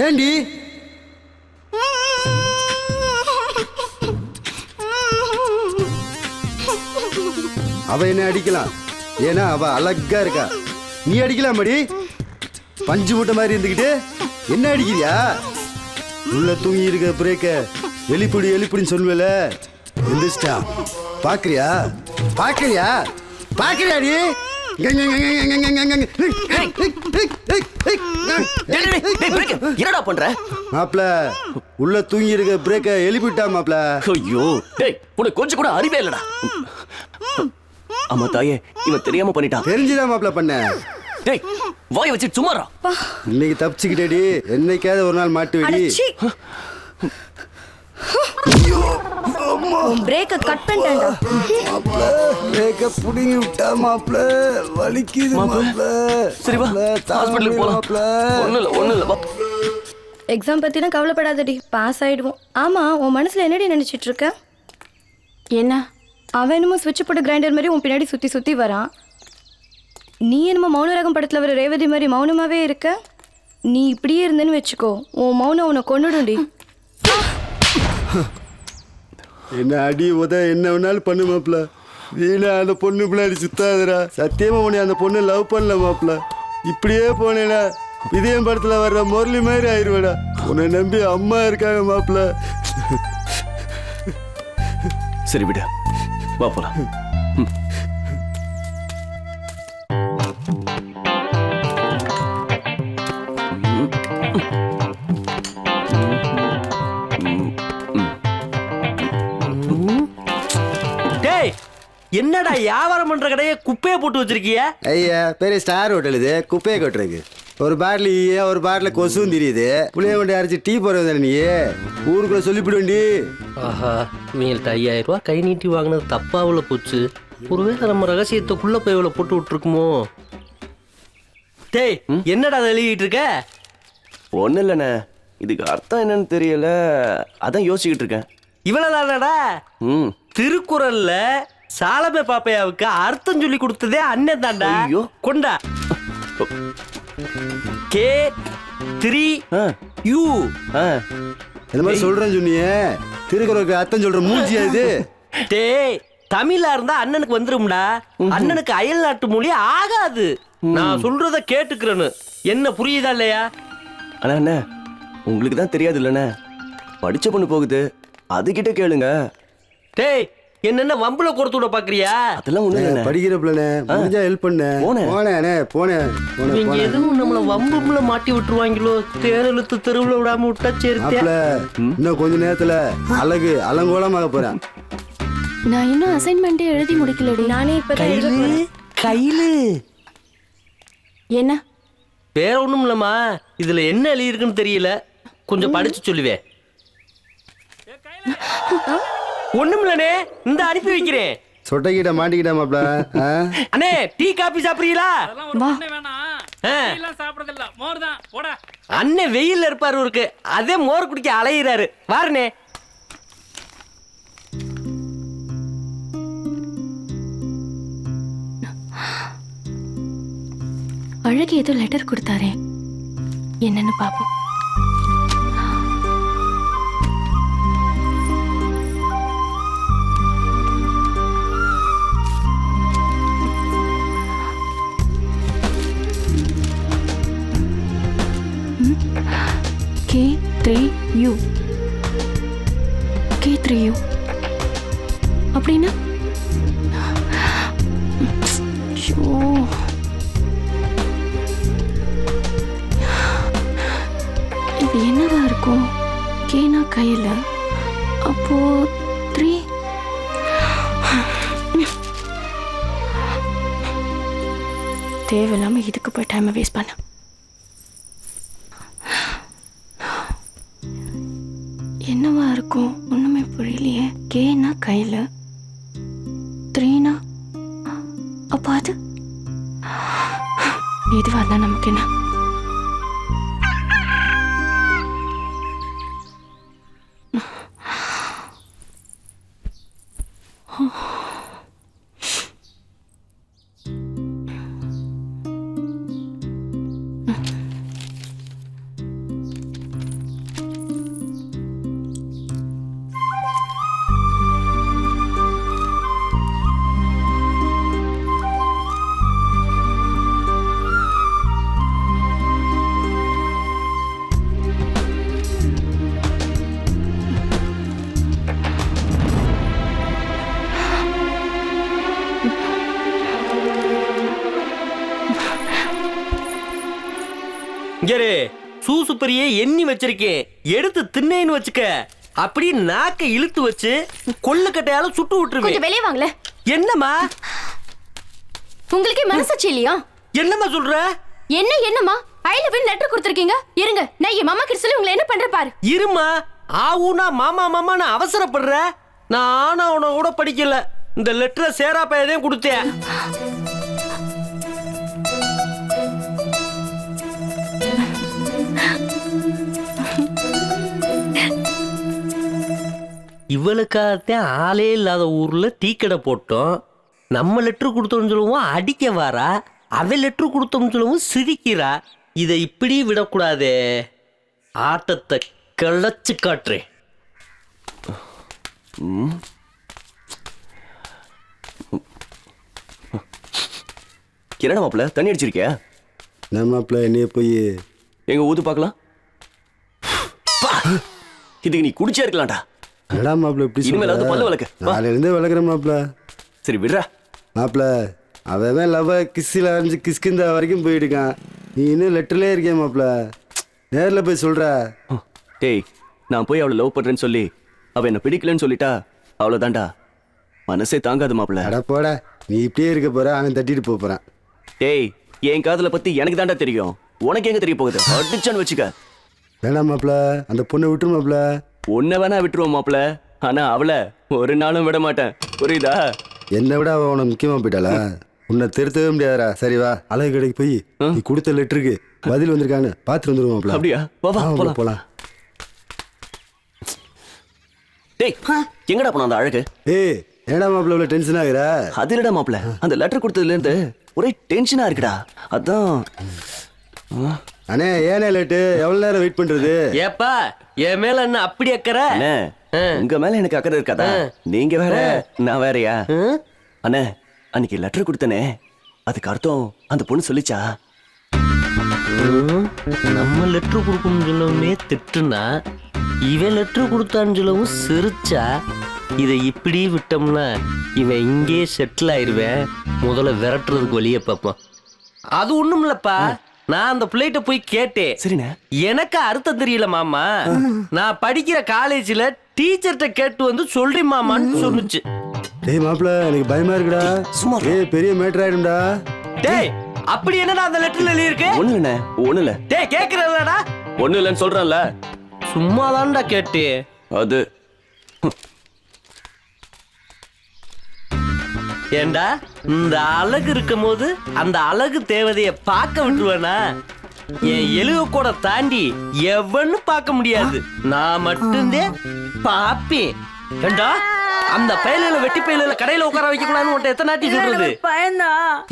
ஏண்டி? அவ என்ன அடிக்கலாம், ஏன்னா அவ அழகா இருக்கா. நீ அடிக்கலாம் மடி, பஞ்சு மூட்டை மாதிரி இருந்துக்கிட்டு என்ன அடிக்கிறியா? உள்ள தூங்கி இருக்க பிரேக்க எலிப்புடி எலிப்புடின்னு சொல்லுவேல, எந்திரிச்சிட்டா. பாக்குறியா பாக்குறியா பாக்குறியா நீ? என்னடா பண்ற மாப்ள? உள்ள தூங்கி இருக்க பிரேக்க எழுப்பிட்டா மாப்ள. ஐயோ டேய், உனக்கு கொஞ்சம் கூட அறிவே இல்லடா. ஆமா தாயே, இவன் தெரியாம பண்ணிட்டான். தெரிஞ்சுதான் மாப்ள பண்ண. டேய் வாயை வச்சு சும்மாரா. இன்னைக்கு தப்பிச்சுக்கிட்டேடி, என்னைக்காவது ஒரு நாள் மாட்டு வெடி. பிரேக்க கட் பண்ணிட்டேன்டா. மாப்ள பிரேக்க புடிங்கி விட்டா மாப்ள, வலிக்குது மாப்ள. சரி வா ஹாஸ்பிடலுக்கு போலாம். ஒண்ணு இல்ல வா. எக்ஸாம் பத்தினா கவலைப்படாதடி, பாஸ் ஆயிடுவோம். ஆமா, உன் மனசுல என்னடி நினைச்சிட்டு இருக்க? என்ன? அவன் என்னமோ சுவிட்ச் போட்டு கிரைண்டர் மாதிரி உன் பின்னாடி சுத்தி சுத்தி வரான். நீ என்னமோ மௌனராகம் படத்துல வர ரேவதி மாதிரி மௌனமாவே இருக்க. நீ இப்படியே இருந்தேன்னு வச்சுக்கோ, உன் மௌனம் உன்னை கொன்னுடும்டி. என்ன அடி உத என்ன வேணாலும் பண்ணு மாப்ள. வீணா அந்த பொண்ணு பின்னாடி சுத்தாதரா. சத்தியமா உன்னை அந்த பொண்ணு லவ் பண்ணல மாப்ள. இப்படியே போனேனா இதயம் படத்துல வர்ற முரளி மாதிரி ஆயிடுவேடா. உன்னை நம்பி அம்மா இருக்காங்க மாப்ள. சரி விட, வா போலாம். என்னடா வியாபாரம் பண்ற கடையை குப்பையை போட்டு வச்சிருக்கிய? ஐயா பெரிய ஸ்டார் ஹோட்டல் இது, குப்பையை கொட்டுறதுக்கு. ஒரு பாட்டில் ஒரு பாட்டில் கொசுவும் தெரியுது. புளிய வண்டி அரைச்சி டீ போடுறது நீ ஊருக்குள்ள சொல்லிவிடுவேண்டி. ஆஹா, மீல்ட்ட 5000 ரூபா கை நீட்டி வாங்கினது தப்பாவில் போச்சு. ஒருவேளை நம்ம ரகசியத்துக்குள்ள போய் இவ்வளோ போட்டு விட்டுருக்குமோ? டேய் என்னடா எழுதிட்டு இருக்க? ஒன்றும் இல்லைண்ணே, இதுக்கு அர்த்தம் என்னன்னு தெரியல, அதான் யோசிச்சுக்கிட்டு இருக்கேன். இவ்வளவுதானடா திருக்குறள்ல சாலமே பாப்பையாவுக்கு அர்த்தம் சொல்லி கொடுத்ததே அண்ணன் தான்டா. கொண்டா கே 3U இந்த மாதிரி சொல்றேன்னு சொன்னியே, திருக்குறளுக்கு அர்த்தம் சொல்ற மூஞ்சியா இது? டேய் தமிழா இருந்தா அண்ணனுக்கு வந்துரும்டா. அண்ணனுக்கு அயல் நாட்டு மொழி ஆகாது. நான் சொல்றத கேட்டுக்கிறேன்னு என்ன புரியுதா இல்லையா? ஆனா அண்ணே, உங்களுக்கு தான் தெரியாது இல்லைண்ணே, படிச்ச பொண்ணு போகுது, அதுகிட்ட கேளுங்க. டேய் என்னென்ன வம்புல கொடுத்து விட பாக்குறியா? அதெல்லாம் ஒண்ணு படிக்கிற பிள்ளை முடிஞ்சா ஹெல்ப் பண்ண. போனேன் எதுவும் நம்மள வம்புல மாட்டி விட்டுருவாங்களோ, தேரெழுத்து தெருவுல விடாம விட்டா சரி. இன்னும் கொஞ்ச நேரத்துல அழகு அலங்கோலமாக போறேன். நான் இன்னும் அசைன்மெண்ட் எழுதி முடிக்கலடி. நானே இப்ப கையில என்ன வேற ஒண்ணும் இல்லம்மா, இதுல என்ன எழுதிருக்குன்னு தெரியல, கொஞ்சம் படிச்சு சொல்லுவே. ஒண்ணும் இல்லனே, இந்த அனுப்பி வைக்கிறேன். சொட்டைக்கிட்ட மாட்டிக்கிட்ட மாப்ள. அண்ணே டீ காபி சாப்பிடுறீங்களா? அண்ணே வெயில்ல இருப்பாரு இருக்கு, அதே மோர் குடிக்க அலையிறாரு. வாருனே. அழகு ஏதோ லெட்டர் கொடுத்தாரே, என்னன்னு பாப்போம். K3U K3U அப்படின்னா இது என்னவா இருக்கும்? கேனா கையில, அப்போ 3 தேவையில்லாம இதுக்கு போய் டைமை வேஸ்ட் பண்ண. என்னவா இருக்கும்? ஒண்ணுமே புரியலையே. கேனா கையில, 3னா அப்போ அது எதுவா இருந்தா நமக்கு என்ன? சூசுப்பரியே எண்ணி வச்சிருக்கேன், எடுத்து தின்னேன்னு வச்சுக்க, அப்படி நாக்க இழுத்து வச்சு கொள்ளுக்கட்டையால சுட்டு விட்டுருவேன். கொஞ்சம் வெளியே வாங்கல. என்னம்மா உங்களுக்கே மனசாட்சி இல்லையா? என்னம்மா சொல்ற? என்னம்மா ஐ லவ் யூ லெட்டர் கொடுத்திருக்கீங்க. இருங்க, நான் என் மாமா கிட்ட சொல்லி உங்களை என்ன பண்ற பாரு. இருமா, ஆவுனா மாமா மாமான்னு அவசரப்படுற. நான் அவனை கூட படிக்கல, இந்த லெட்டரை சேரா பையன் கொடுத்தேன். இவளுக்காகத்தான் ஆளே இல்லாத ஊர்ல டீக்கடை போட்டோம். நம்ம லெட்டர் கொடுத்தோம்னு சொல்லுவோம் அடிக்க வாரா, அவன் லெட்டர் கொடுத்தோம்னு சொல்லுவோம் சிரிக்கிறா. இதை இப்படி விடக்கூடாதே, ஆட்டத்தை கிளச்சு காட்டுறேன். என்னடா மாப்பிள்ள, தண்ணி அடிச்சிருக்கியா? நம்ம மாப்பிள்ள என்னைய போய் எங்க ஊத்து பார்க்கலாம். இதுக்கு நீ குடிச்சே இருக்கலாம்டா. என்னடா மாப்பிள்ள இப்படி சொல்ற? இனிமேல் பல்ல விளக்கு. நாளையில இருந்தே விளக்குற மாப்பிள்ள. சரி விடுறா மாப்பிள்ள. அவன் லவ் கிஸ்ஸில் ஆரம்பிச்சு கிஸ்கிந்த வரைக்கும் போயிடுக்கான். நீ இன்னும் லெட்டர்லேயே இருக்கே மாப்பிள்ள, நேரில் போய் சொல்ற. டேய், நான் போய் அவளை லவ் பண்றேன்னு சொல்லி அவ என்ன பிடிக்கலன்னு சொல்லிட்டா அவ்வளோதான்டா, மனசே தாங்காது மாப்பிள்ள. அட போட, நீ இப்படியே இருக்க போற, அவன் தட்டிட்டு போறான். டேய், என் காதலை பத்தி எனக்கு தாண்டா தெரியும், உனக்கு எங்க தெரிய போகுது? அடிச்சான்னு வச்சுக்க. வேணாம் மாப்பிள்ள, அந்த பொண்ணை விட்டுரு மாப்பிள்ள. உன்னை வேணா விட்டுருவோம் மாப்பிள்ள, ஆனா அவளை ஒரு நாளும் விட மாட்டேன், புரியுதா? என்னை விட அவன் உனக்கு முக்கியமா போயிட்டாளா? உன்னை திருத்தவே முடியாதரா. சரி வா, அழகு கடைக்கு போய் நீ கொடுத்த லெட்டருக்கு பதில் வந்திருக்கான்னு பார்த்துட்டு வந்துருவோம். அப்படியா? வா வா போலாம் போலாம். டேய் எங்கடா போன அந்த அழகு? ஏய் ஏடா மாப்பிள்ள இவ்வளோ டென்ஷன் ஆகுற? அது என்னடா மாப்பிள்ள, அந்த லெட்டர் கொடுத்ததுலேருந்து ஒரே டென்ஷனா இருக்குடா. அதான். அண்ணே ஏனே லேட்டு? எவ்வளோ நேரம் வெயிட் பண்றது? ஏப்பா என் மேல என்ன அப்படி அக்கறை? அண்ணே உங்க மேல எனக்கு அக்கறை இருக்காதா? நீங்க வேற நான் வேறயா? அண்ணே அன்னைக்கு லெட்டர் கொடுத்தனே, அதுக்கு அர்த்தம் அந்த பொண்ணு சொல்லிச்சா? நம்ம லெட்டர் கொடுக்கணும்னு சொல்லவுமே திட்டுனா, இவன் லெட்டர் கொடுத்தான்னு சொல்லவும் சிரிச்சா. இதை இப்படி விட்டோம்னா இவன் இங்கே செட்டில் ஆயிருவேன். முதல்ல விரட்டுறதுக்கு வழியே பார்ப்போம். அது ஒண்ணும் இல்லப்பா, நான் அந்த பிள்ளைகிட்ட போய் கேட்டேன். சரிண்ணே. எனக்கு அர்த்தம் தெரியல மாமா, நான் படிக்கிற காலேஜ்ல டீச்சர்கிட்ட கேட்டு வந்து சொல்றேன் மாமான்னு சொன்னுச்சு. டேய் மாப்பிள்ள எனக்கு பயமா இருக்குடா. சும்மா ஏய் பெரிய மேட்டர் ஆயிடும்டா. டேய் அப்படி என்னடா அந்த லெட்டர்ல எழுதி இருக்கு? ஒண்ணு இல்லண்ணே, ஒண்ணு இல்ல. டேய் கேக்குறலடா? ஒண்ணு இல்லன்னு சொல்றேன்ல. சும்மா தான்டா கேட்டே. அது ஏண்டா இந்த அழகு இருக்கும் போது அந்த அழகு தேவதைய பார்க்க விட்டுருவேனா? என் எழுக கூட தாண்டி எவன்னு பார்க்க முடியாது, நான் மட்டும்தான் பாப்பேன். ஏண்டா அந்த பயலில வெட்டி பயலில கடையில உட்கார வைக்க கூடாதுன்னு உன்ட்ட எத்தனை நாட்டி சொல்றது?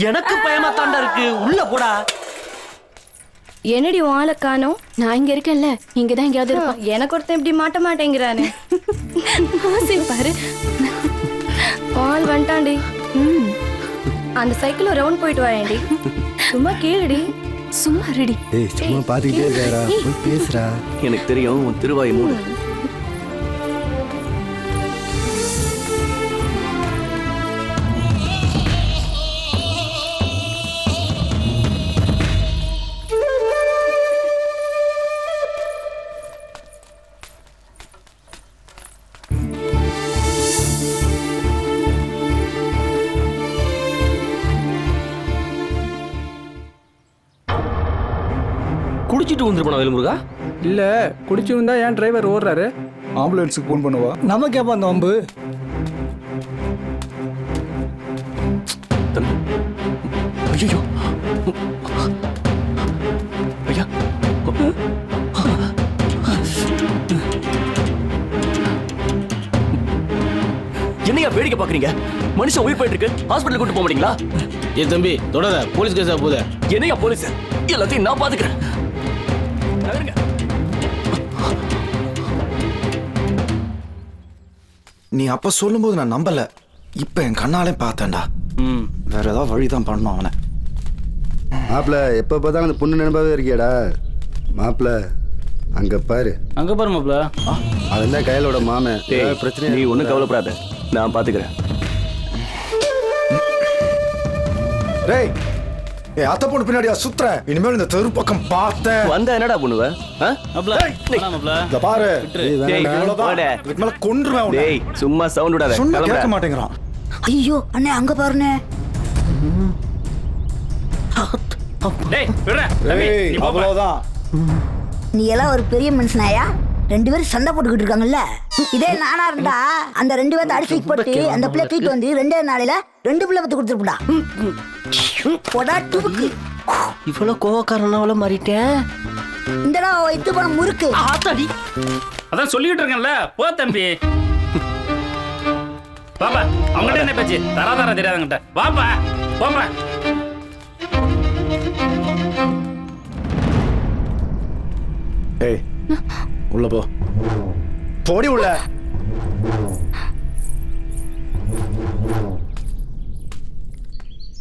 எனக்கு பயமா தாண்டா இருக்கு. உள்ள போடா. என்னடி வாழை காணோம்? நான் இங்க இருக்கேன்ல, இங்கதான் எங்கேயாவது இருப்பான். எனக்கு ஒருத்தன் இப்படி மாட்ட மாட்டேங்கிறானே. சரி பாரு, ஆள் வந்துட்டான்டி. அந்த சைக்கிள் ரவுண்ட் போயிட்டு வரேன்டி. சும்மா கேளுடி. சும்மா ரெடி. ஏய் சும்மா பாத்துக்கிட்டே இருக்காரா, போய் பேசுறா. எனக்கு தெரியும், உன் திருவாய் மூடு. குடிச்சிட்டு வந்துருப்பான வேலுமுருகா? இல்ல குடிச்சிருந்தா ஏன் டிரைவர் ஓடுறாரு? ஆம்புலன்ஸுக்கு ஃபோன் பண்ணுவா. நமக்கு எப்போ அந்த வம்பு? ஐயோ ஐயா, என்னையா வேடிக்கை பாக்குறீங்க? மனுஷன் உயிர் போயிட்டு இருக்கு, ஹாஸ்பிட்டல் கூட்டு போக மாட்டீங்களா? ஏ தம்பி தொடாத, போலீஸ் கேஸா போதே. என்னையா போலீஸ்? எல்லாத்தையும் நான் பாத்துக்கிறேன். நீ அப்ப சொல்லும்போது நான் நம்பல, இப்ப என் கண்ணாலே பார்த்தேன்டா. வேற ஏதாவது வழிதான் பண்ணணும் அவனை. மாப்பிள்ள எப்ப பார்த்தாலும் அந்த பொண்ணு நினைப்பாவே இருக்கியாடா. மாப்பிள்ள அங்க பாரு. அங்க பாரு மாப்பிள்ள, அதெல்லாம் கையிலோட மாமன். பிரச்சனை நீ ஒன்னும் கவலைப்படாத, நான் பாத்துக்கிறேன். டேய் ஏய் அத்த பொண்ணு பின்னாடியா சுத்துற? இனிமேல் இந்த தெரு பக்கம் பார்த்தேன் வந்தா என்னடா பண்ணுவ? இத பாரு. இதுக்கு மேல கொன்றுவேன் உன்னை. டேய் சும்மா சவுண்ட் விடாத. சொன்னா கேட்க மாட்டேங்கிறான். ஐயோ அண்ணே அங்க பாருண்ணே. டேய் அவ்வளவுதான். நீ எல்லாம் ஒரு பெரிய மனுஷனாயா? 2 பேரும் சண்டை போட்டுக்கிட்டு இருக்காங்கல்ல. இதே நானா இருந்தா அந்த 2 பேர்த்த அடிச்சு போட்டு அந்த பிள்ளை தூக்கிட்டு வந்து 2 நாளையில 2 பிள்ளை பத்து கொடுத்துருப்பா. போடா டூக்கு. இவ்வளவு கோவக்காரனாவல மாறிட்டேன். இந்தடா வைத்து போன முறுக்கு. ஆத்தாடி. அதான் சொல்லிட்டு இருக்கேன்ல, போ தம்பி. பாப்பா அவங்ககிட்ட என்ன பேச்சு? தராதரா தெரியாதங்கிட்ட வாப்பா போப்பா. ஏய் உள்ள போ. போடி உள்ள.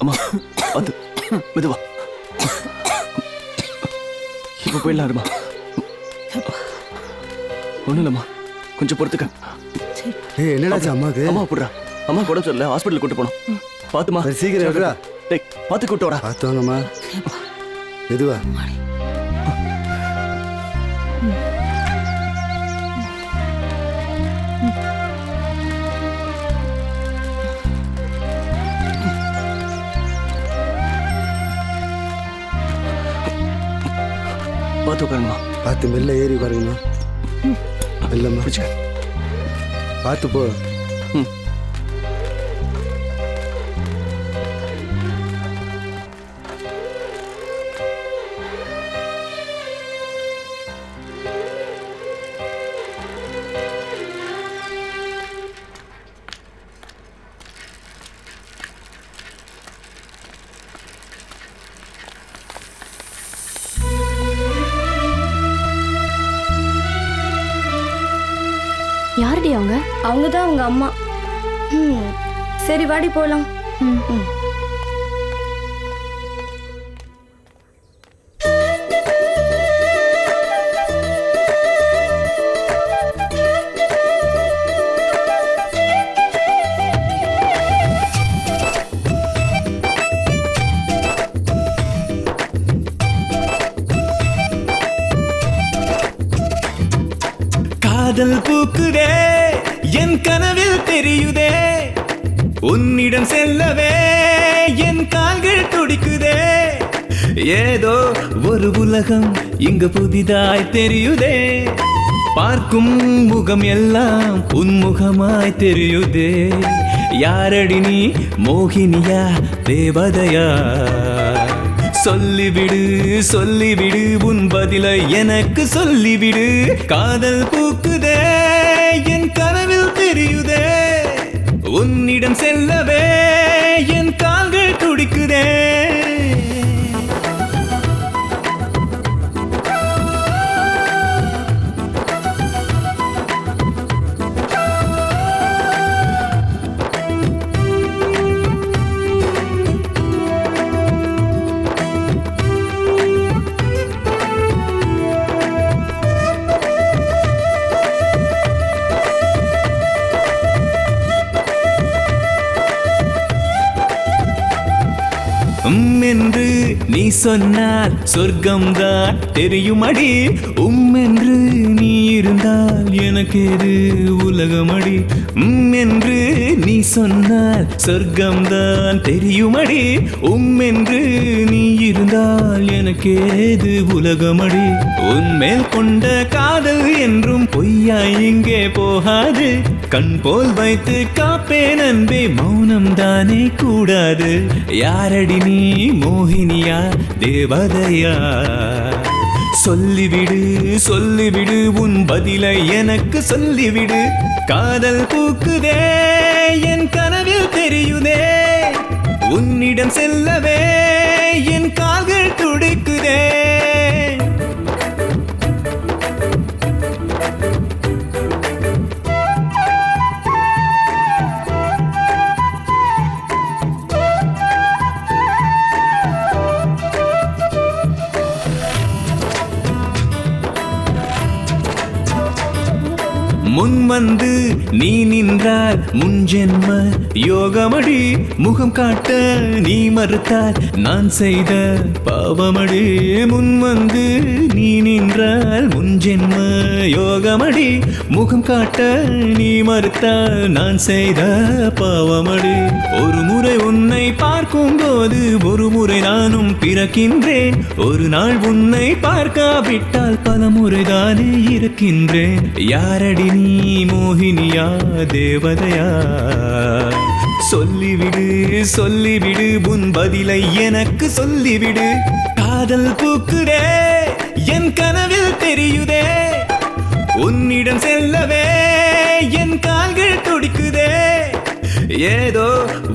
அம்மா வந்து மெதுவா. இப்ப போயிடலாருமா? ஒண்ணும் இல்லம்மா, கொஞ்சம் பொறுத்துக்க. ஏய் என்னடா அம்மாக்கு? அம்மா போடுறா, அம்மா கூட சொல்ல ஹாஸ்பிட்டல் கூட்டு போனோம். பாத்துமா சீக்கிரம் எடுறா. டேய் பாத்து கூட்டு வாடா. பாத்து வாங்கம்மா. மெதுவா. பார்த்து உட்காருமா. பார்த்து மெல்ல ஏறி உட்காருங்கம்மா. மெல்லம்மா பிடிச்சிக்க. பார்த்து போ. யாருடி அவங்க? அவங்க தான் அவங்க அம்மா. சரி வாடி போலாம். காதல் பூக்குதே என் கனவில் தெரியுதே, உன்னிடம் செல்லவே என் கால்கள் துடிக்குதே, ஏதோ ஒரு உலகம் இங்கு புதிதாய் தெரியுதே, பார்க்கும் முகம் எல்லாம் உன்முகமாய் தெரியுதே, யாரடி நீ மோகினியா தேவதையா, சொல்லிவிடு சொல்லிவிடு உன் பதிலை எனக்கு சொல்லிவிடு, காதல் பூக்குதே என் கனவில் தெரியுதே, உன்னிடம் செல்லவே என் கால்கள் துடிக்குதே. என்று நீ சொன்னால் சொர்க்கம்தான் தெரியுமடி, என்று நீ இருந்தால் எனக்கு எது உலகமடி, என்று நீ சொன்னால் சொர்க்கம்தான் தெரியுமடி, என்று நீ இருந்தால் எனக்கு ஏது உலகமடி, உன்மேல் கொண்ட காதல் என்றும் பொய்யாய் இங்கே போகாது, கண் போல் வைத்து காப்பேன் அன்பே மௌனம் தானே கூடாது, யாரடி நீ மோகினியா தேவதையா, சொல்லிவிடு சொல்லிவிடு உன் பதிலை எனக்கு சொல்லிவிடு, காதல் பூக்குதே என் கனவில் தெரியுதே, உன்னிடம் செல்லவே என் கால்கள் துடிக்குதே. முன் வந்து நீ நின்றால் முன்ஜென்ம யோகமடி, முகம் காட்ட நீ மறுத்தால் நான் செய்த பாவமடி, முன் வந்து நீ நின்றால் முன்ஜென்ம யோகமடி, முகம் காட்ட நீ மறுத்தால் நான் செய்த பாவமடி, ஒரு முறை உன்னை பார்க்கும் போது ஒரு முறை நானும் பிறக்கின்றேன், ஒரு நாள் உன்னை பார்க்காவிட்டால் பல முறைதானே இருக்கின்றேன், யாரடி நீ மோகினியா தேவதையா, சொல்லிவிடு சொல்லிவிடு உன் பதிலை எனக்கு சொல்லிவிடு, காதல் பூக்குதே என் கனவில் தெரியுதே, உன்னிடம் செல்லவே என் கால்கள் துடிக்குதே, ஏதோ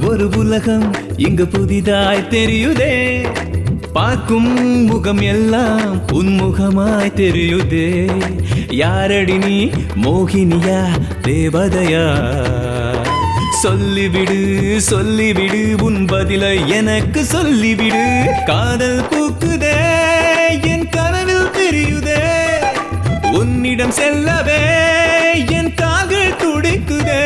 ஒரு உலகம் இங்கு புதிதாய் தெரியுதே, பார்க்கும் முகம் எல்லாம் உன்முகமாய் தெரியுதே, யாரடி நீ மோகினியா தேவதையா, சொல்லிவிடு சொல்லிவிடு உன் பதிலை எனக்கு சொல்லிவிடு, காதல் பூக்குதே என் கனவில் தெரியுதே, உன்னிடம் செல்லவே என் கால்கள் துடிக்குதே.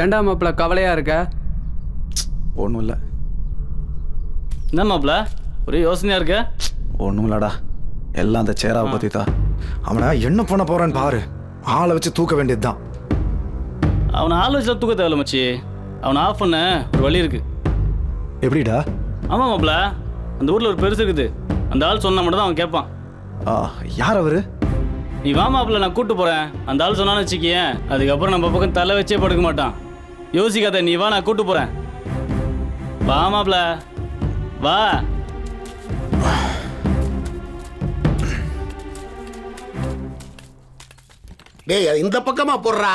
ஏண்டா மாப்பிள்ள கவலையா இருக்க? ஒன்றும் இல்லை. என்ன மாப்பிள்ள ஒரே யோசனையா இருக்க? ஒன்றும் இல்லடா, எல்லாம் அந்த சேராவை பற்றி தான். அவனை என்ன பண்ண போறான்னு பாரு, ஆளை வச்சு தூக்க வேண்டியது தான். அவனை ஆள் வச்சு தூக்க தேவையில்ல மச்சி, அவனை ஆஃப் பண்ண ஒரு வழி இருக்கு. எப்படிடா? ஆமாம் மாப்பிள்ள, அந்த ஊரில் ஒரு பெருசு இருக்குது, அந்த ஆள் சொன்னா மட்டும் தான் அவன் கேட்பான். யார் அவரு? நீ வா மாப்பிள்ள, நான் கூப்பிட்டு போகிறேன். அந்த ஆள் சொன்னான்னு வச்சுக்கியேன், அதுக்கப்புறம் நம்ம பக்கம் தலை வச்சே படுக்க மாட்டான். யோசிக்காத, நீ வா, நான் கூப்பிட்டு போகிறேன். வா மாப்பிள்ள வா. டேய் இந்த பக்கமா போடுறா,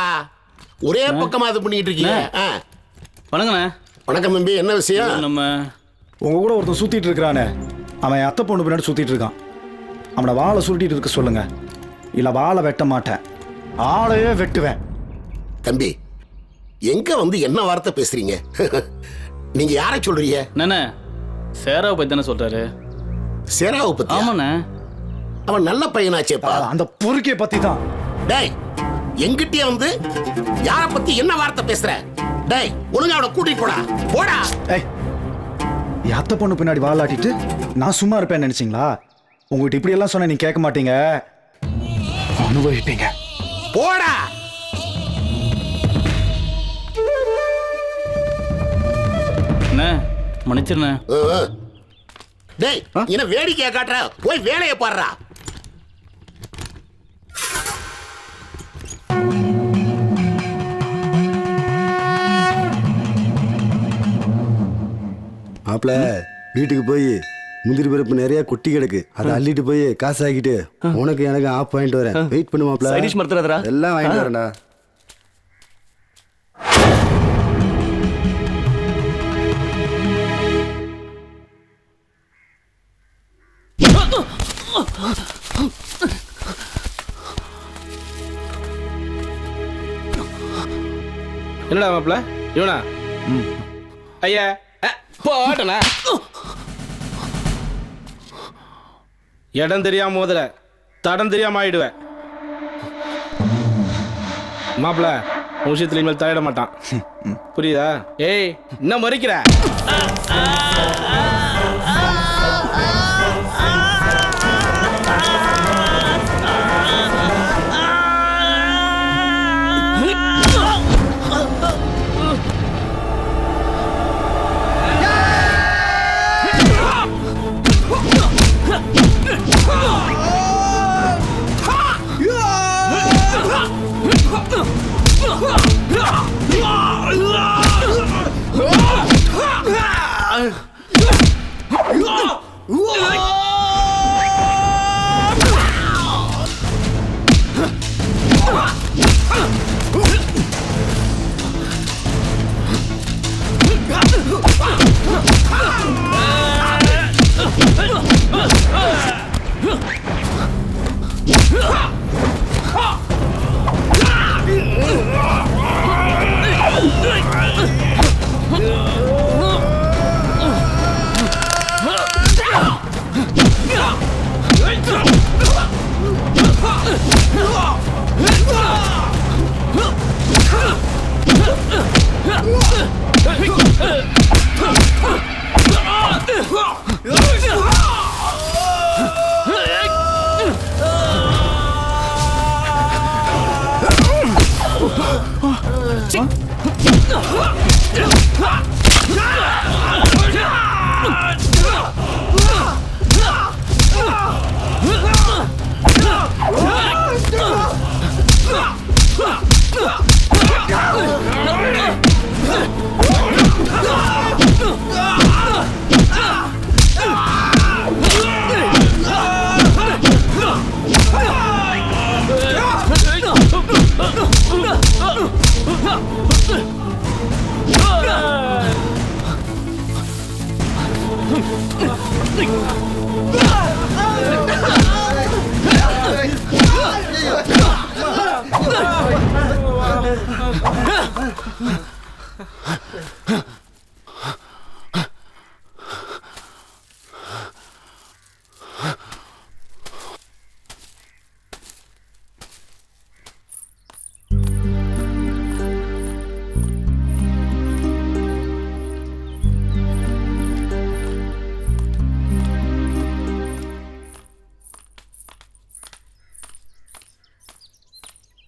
ஒரே பக்கமா இது பண்ணிட்டு இருக்கீங்க. வணக்கண்ணே. வணக்கம் தம்பி, என்ன விஷயம்? நம்ம உங்க கூட ஒருத்தன் சுத்திட்டு இருக்கிறானே, அவன் அத்தை பொண்ணு பின்னாடி சுத்திட்டு இருக்கான். அவனை வாழை சுருட்டிட்டு இருக்க சொல்லுங்க, இல்லை வாழை வெட்ட மாட்டேன், ஆளையே வெட்டுவேன். தம்பி, எங்க வந்து என்ன வார்த்தை பேசுறீங்க? நீங்க யாரை சொல்றீங்க? நானே சேராவை பத்தி தானே சொல்றாரு. சேராவை பத்தி? ஆமாண்ணே. அவன் நல்ல பையனாச்சேப்பா. அந்த பொறுக்கிய பத்தி தான். டேய், எங்கிட்டயே வந்து யாரை பத்தி என்ன வார்த்தை பேசுற? டேய், ஒழுங்கா அவனை கூட்டிட்டு போடா. போடா. ஏய், அத்தை பொண்ணு பின்னாடி வாழாட்டிட்டு நான் சும்மா இருப்பேன்னு நினைச்சீங்களா? உங்ககிட்ட இப்படி எல்லாம் சொன்ன நீ கேட்க மாட்டீங்க, அனுபவிப்பீங்க. போடா. அண்ணே மன்னிச்சிருண்ணே. டேய், என்ன வேடிக்கையா காட்டுற? போய் வேலையை பாடுறா. மாப்பிள, வீட்டுக்கு போய் முந்திரி பருப்பு நிறைய கொட்டி கிடக்கு, அதை அள்ளிட்டு போய் காசு ஆக்கிட்டு உனக்கு எனக்கு ஆப் வாங்கிட்டு வரேன். வெயிட் பண்ணு மாப்பிள. சைடிஷ் மறந்துடாதடா. எல்லாம் வாங்கிட்டு வரேன்டா. என்னடா மாப்பிள்ள இவனா? ஐயா போட்டனா இடம் தெரியாம முதல்ல தடம் தெரியாம ஆயிடுவேன். மாப்பிள்ள விஷயத்துல இனிமேல் தலையிட மாட்டான், புரியுதா? ஏய், என்ன மறிக்கிற?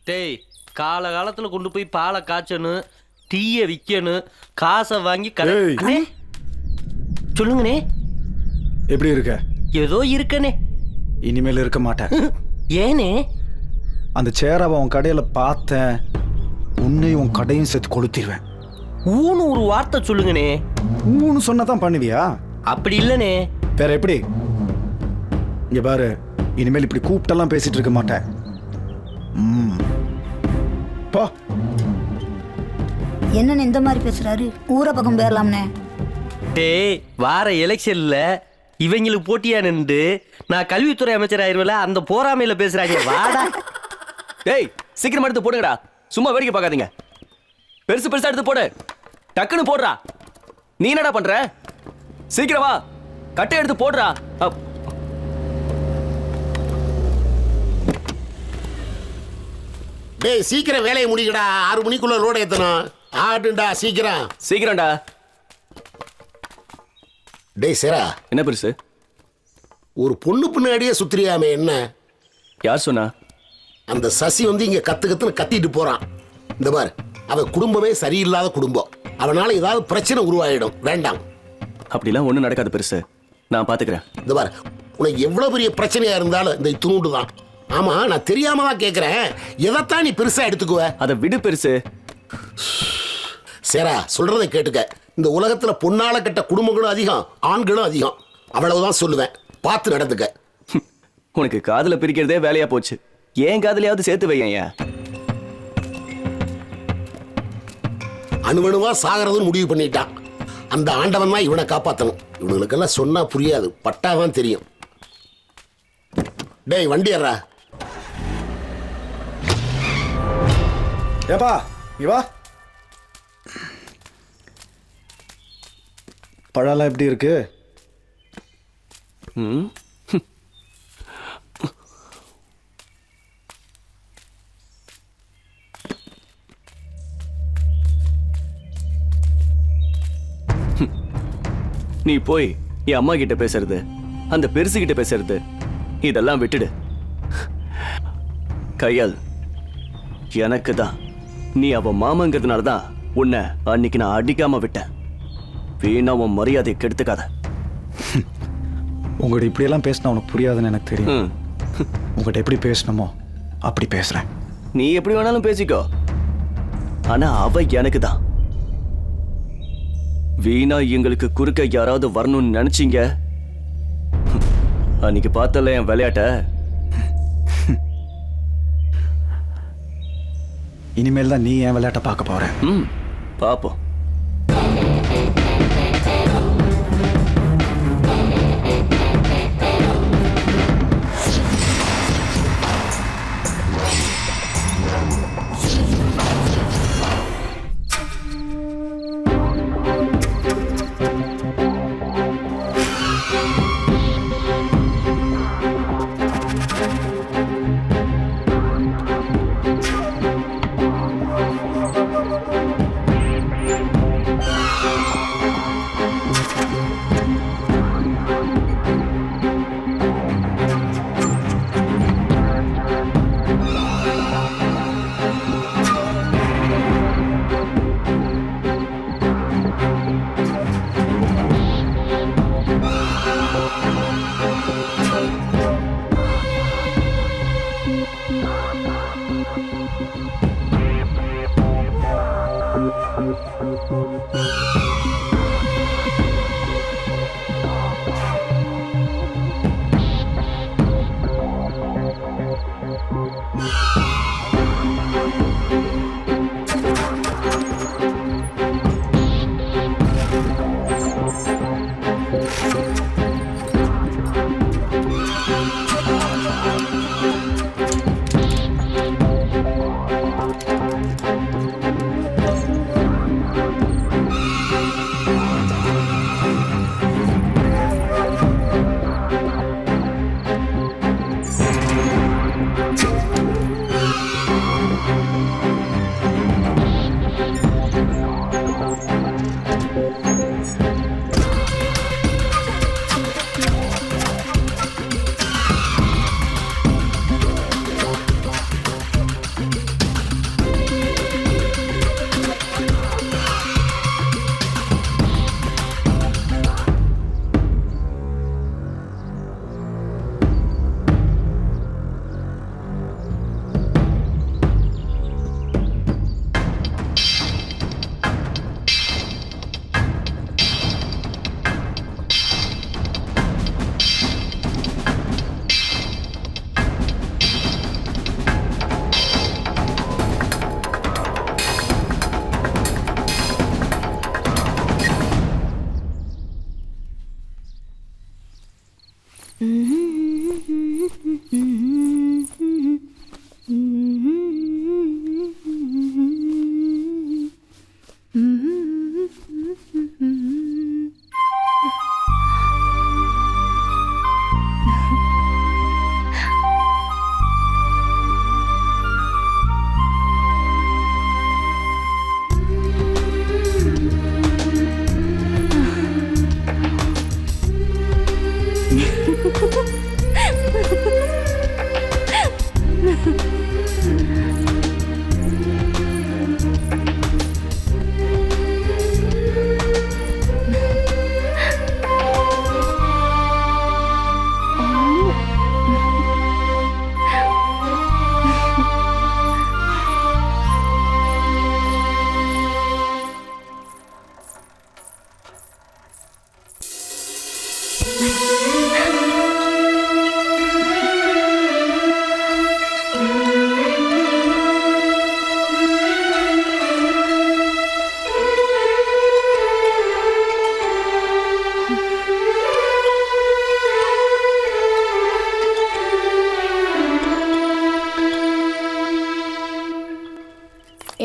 டேய், காலகாலத்தில் கொண்டு போய் பாலை காய்ச்சணும், டீயை விற்கணும், காசை வாங்கி அண்ணே சொல்லுங்கண்ணே. எப்படி இருக்க? ஏதோ இருக்கனே. இனிமேல் இருக்க மாட்டேன். ஏனே? அந்த சேராவை உன் கடையில் பார்த்தேன், உன்னையும் உன் கடையும் சேர்த்து கொளுத்திடுவேன். ஊன்னு ஒரு வார்த்தை சொல்லுங்கண்ணே. ஊன்னு சொன்னதான் பண்ணுவியா? அப்படி இல்லைண்ணே. வேற எப்படி? இங்க பாரு, இனிமேல் இப்படி கூப்பிட்டெல்லாம் பேசிட்டு இருக்க மாட்டேன். போ. என்னன்னு இந்த மாதிரி பேசுறாரு? ஊரை பக்கம் பேரலாம்னே. டேய், வார எலெக்ஷன்ல இவங்களுக்கு போட்டியா நின்று நான் கல்வித்துறை அமைச்சர் ஆயிருவேல அந்த போராமையில பேசுறாங்க. வாடா டேய் சீக்கிரம் எடுத்து போடுங்கடா, சும்மா வேடிக்கை பார்க்காதீங்க. பெருசு பெருசா எடுத்து போடு, டக்குன்னு போடுறா. நீ என்னடா பண்ற? சீக்கிரம் வா, கட்டை எடுத்து போடுறா. டேய் சீக்கிரம் வேலையை முடிக்கடா, 6 மணிக்குள்ள லோடு ஏத்தணும். ஆட்டுண்டா சீக்கிரம் சீக்கிரம்டா. டேய் சேரா, என்ன பெருசு? ஒரு பொண்ணு பின்னாடியே சுத்திரியாமே என்ன? யார் சொன்னா? அந்த சசி வந்து இங்க கத்துன்னு கத்திட்டு போறான். இந்த பார், அவ குடும்பமே சரியில்லாத குடும்பம். அவனால ஏதாவது பிரச்சனை உருவாயிடும். வேண்டாம். அப்படிலாம் ஒண்ணும் நடக்காது பெருசு, நான் பாத்துக்கிறேன். இந்த பார், உனக்கு எவ்வளவு பெரிய பிரச்சனையா இருந்தாலும் இந்த துணுண்டு தான். ஆமா, நான் தெரியாம தான் கேட்கிறேன். எதைத்தான் நீ பெருசா எடுத்துக்குவ? அதை விடு பெருசு. சேரா, சொல்றதை கேட்டுக்க. இந்த உலகத்துல பொண்ணால கட்ட குடும்பங்களும் அதிகம், ஆண்களும் அதிகம். அவ்வளவுதான் சொல்லுவேன். பார்த்து நடந்துக்க. உனக்கு காதுல பிரிக்கிறதே வேலையா போச்சு. ஏன் காதுலயாவது சேர்த்து வையேன். அணுவணுவா சாகிறதுன்னு முடிவு பண்ணிட்டான். அந்த ஆண்டவன் தான் இவனை காப்பாற்றணும். இவனுங்களுக்கெல்லாம் சொன்னா புரியாது, பட்டாதான் தெரியும். டேய் வண்டி ஏறா. ஏப்பா இவா பழம்லாம் எப்படி இருக்கு? நீ போய் என் அம்மா கிட்ட பேசுறது, அந்த பெருசு கிட்ட பேசுறது, இதெல்லாம் விட்டுடு. கையால் எனக்கு தான் நீ அவ மாமங்கிறதுனால தான் உன்னை அன்னைக்கு நான் அடிக்காம விட்டேன். வீணா உன் மரியாதையை கெடுத்துக்காத. உங்கள்கிட்ட இப்படியெல்லாம் பேசினா உனக்கு புரியாதுன்னு எனக்கு தெரியும். உங்கள்கிட்ட எப்படி பேசணுமோ அப்படி பேசுறேன். நீ எப்படி வேணாலும் பேசிக்கோ, ஆனா அவ எனக்கு தான். வீணா எங்களுக்கு குறுக்க யாராவது வரணும்னு நினைச்சீங்க, அன்னைக்கு பார்த்தல என் விளையாட்ட. இனிமேல் தான் நீ என் விளையாட்ட பார்க்க போற. பாப்போம்.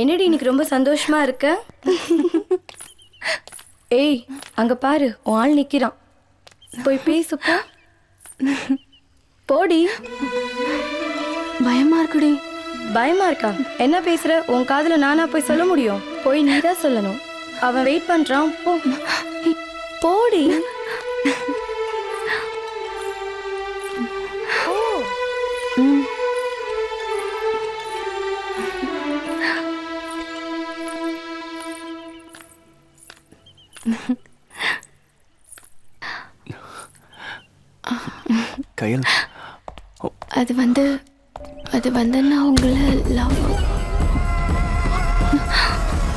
என்னடி இன்னைக்கு ரொம்ப சந்தோஷமா இருக்க? ஏய் அங்க பாரு உன் ஆள் நிக்கிறான், போய் பேசுப்பா. போடி. பயமா இருக்குடி. பயமா இருக்கா? என்ன பேசுற? உன் காதுல நானா போய் சொல்ல முடியும்? போய் நீதான் சொல்லணும். அவன் வெயிட் பண்றான், போ. போடி. கையல், அது வந்து நான் உங்களை லவ்.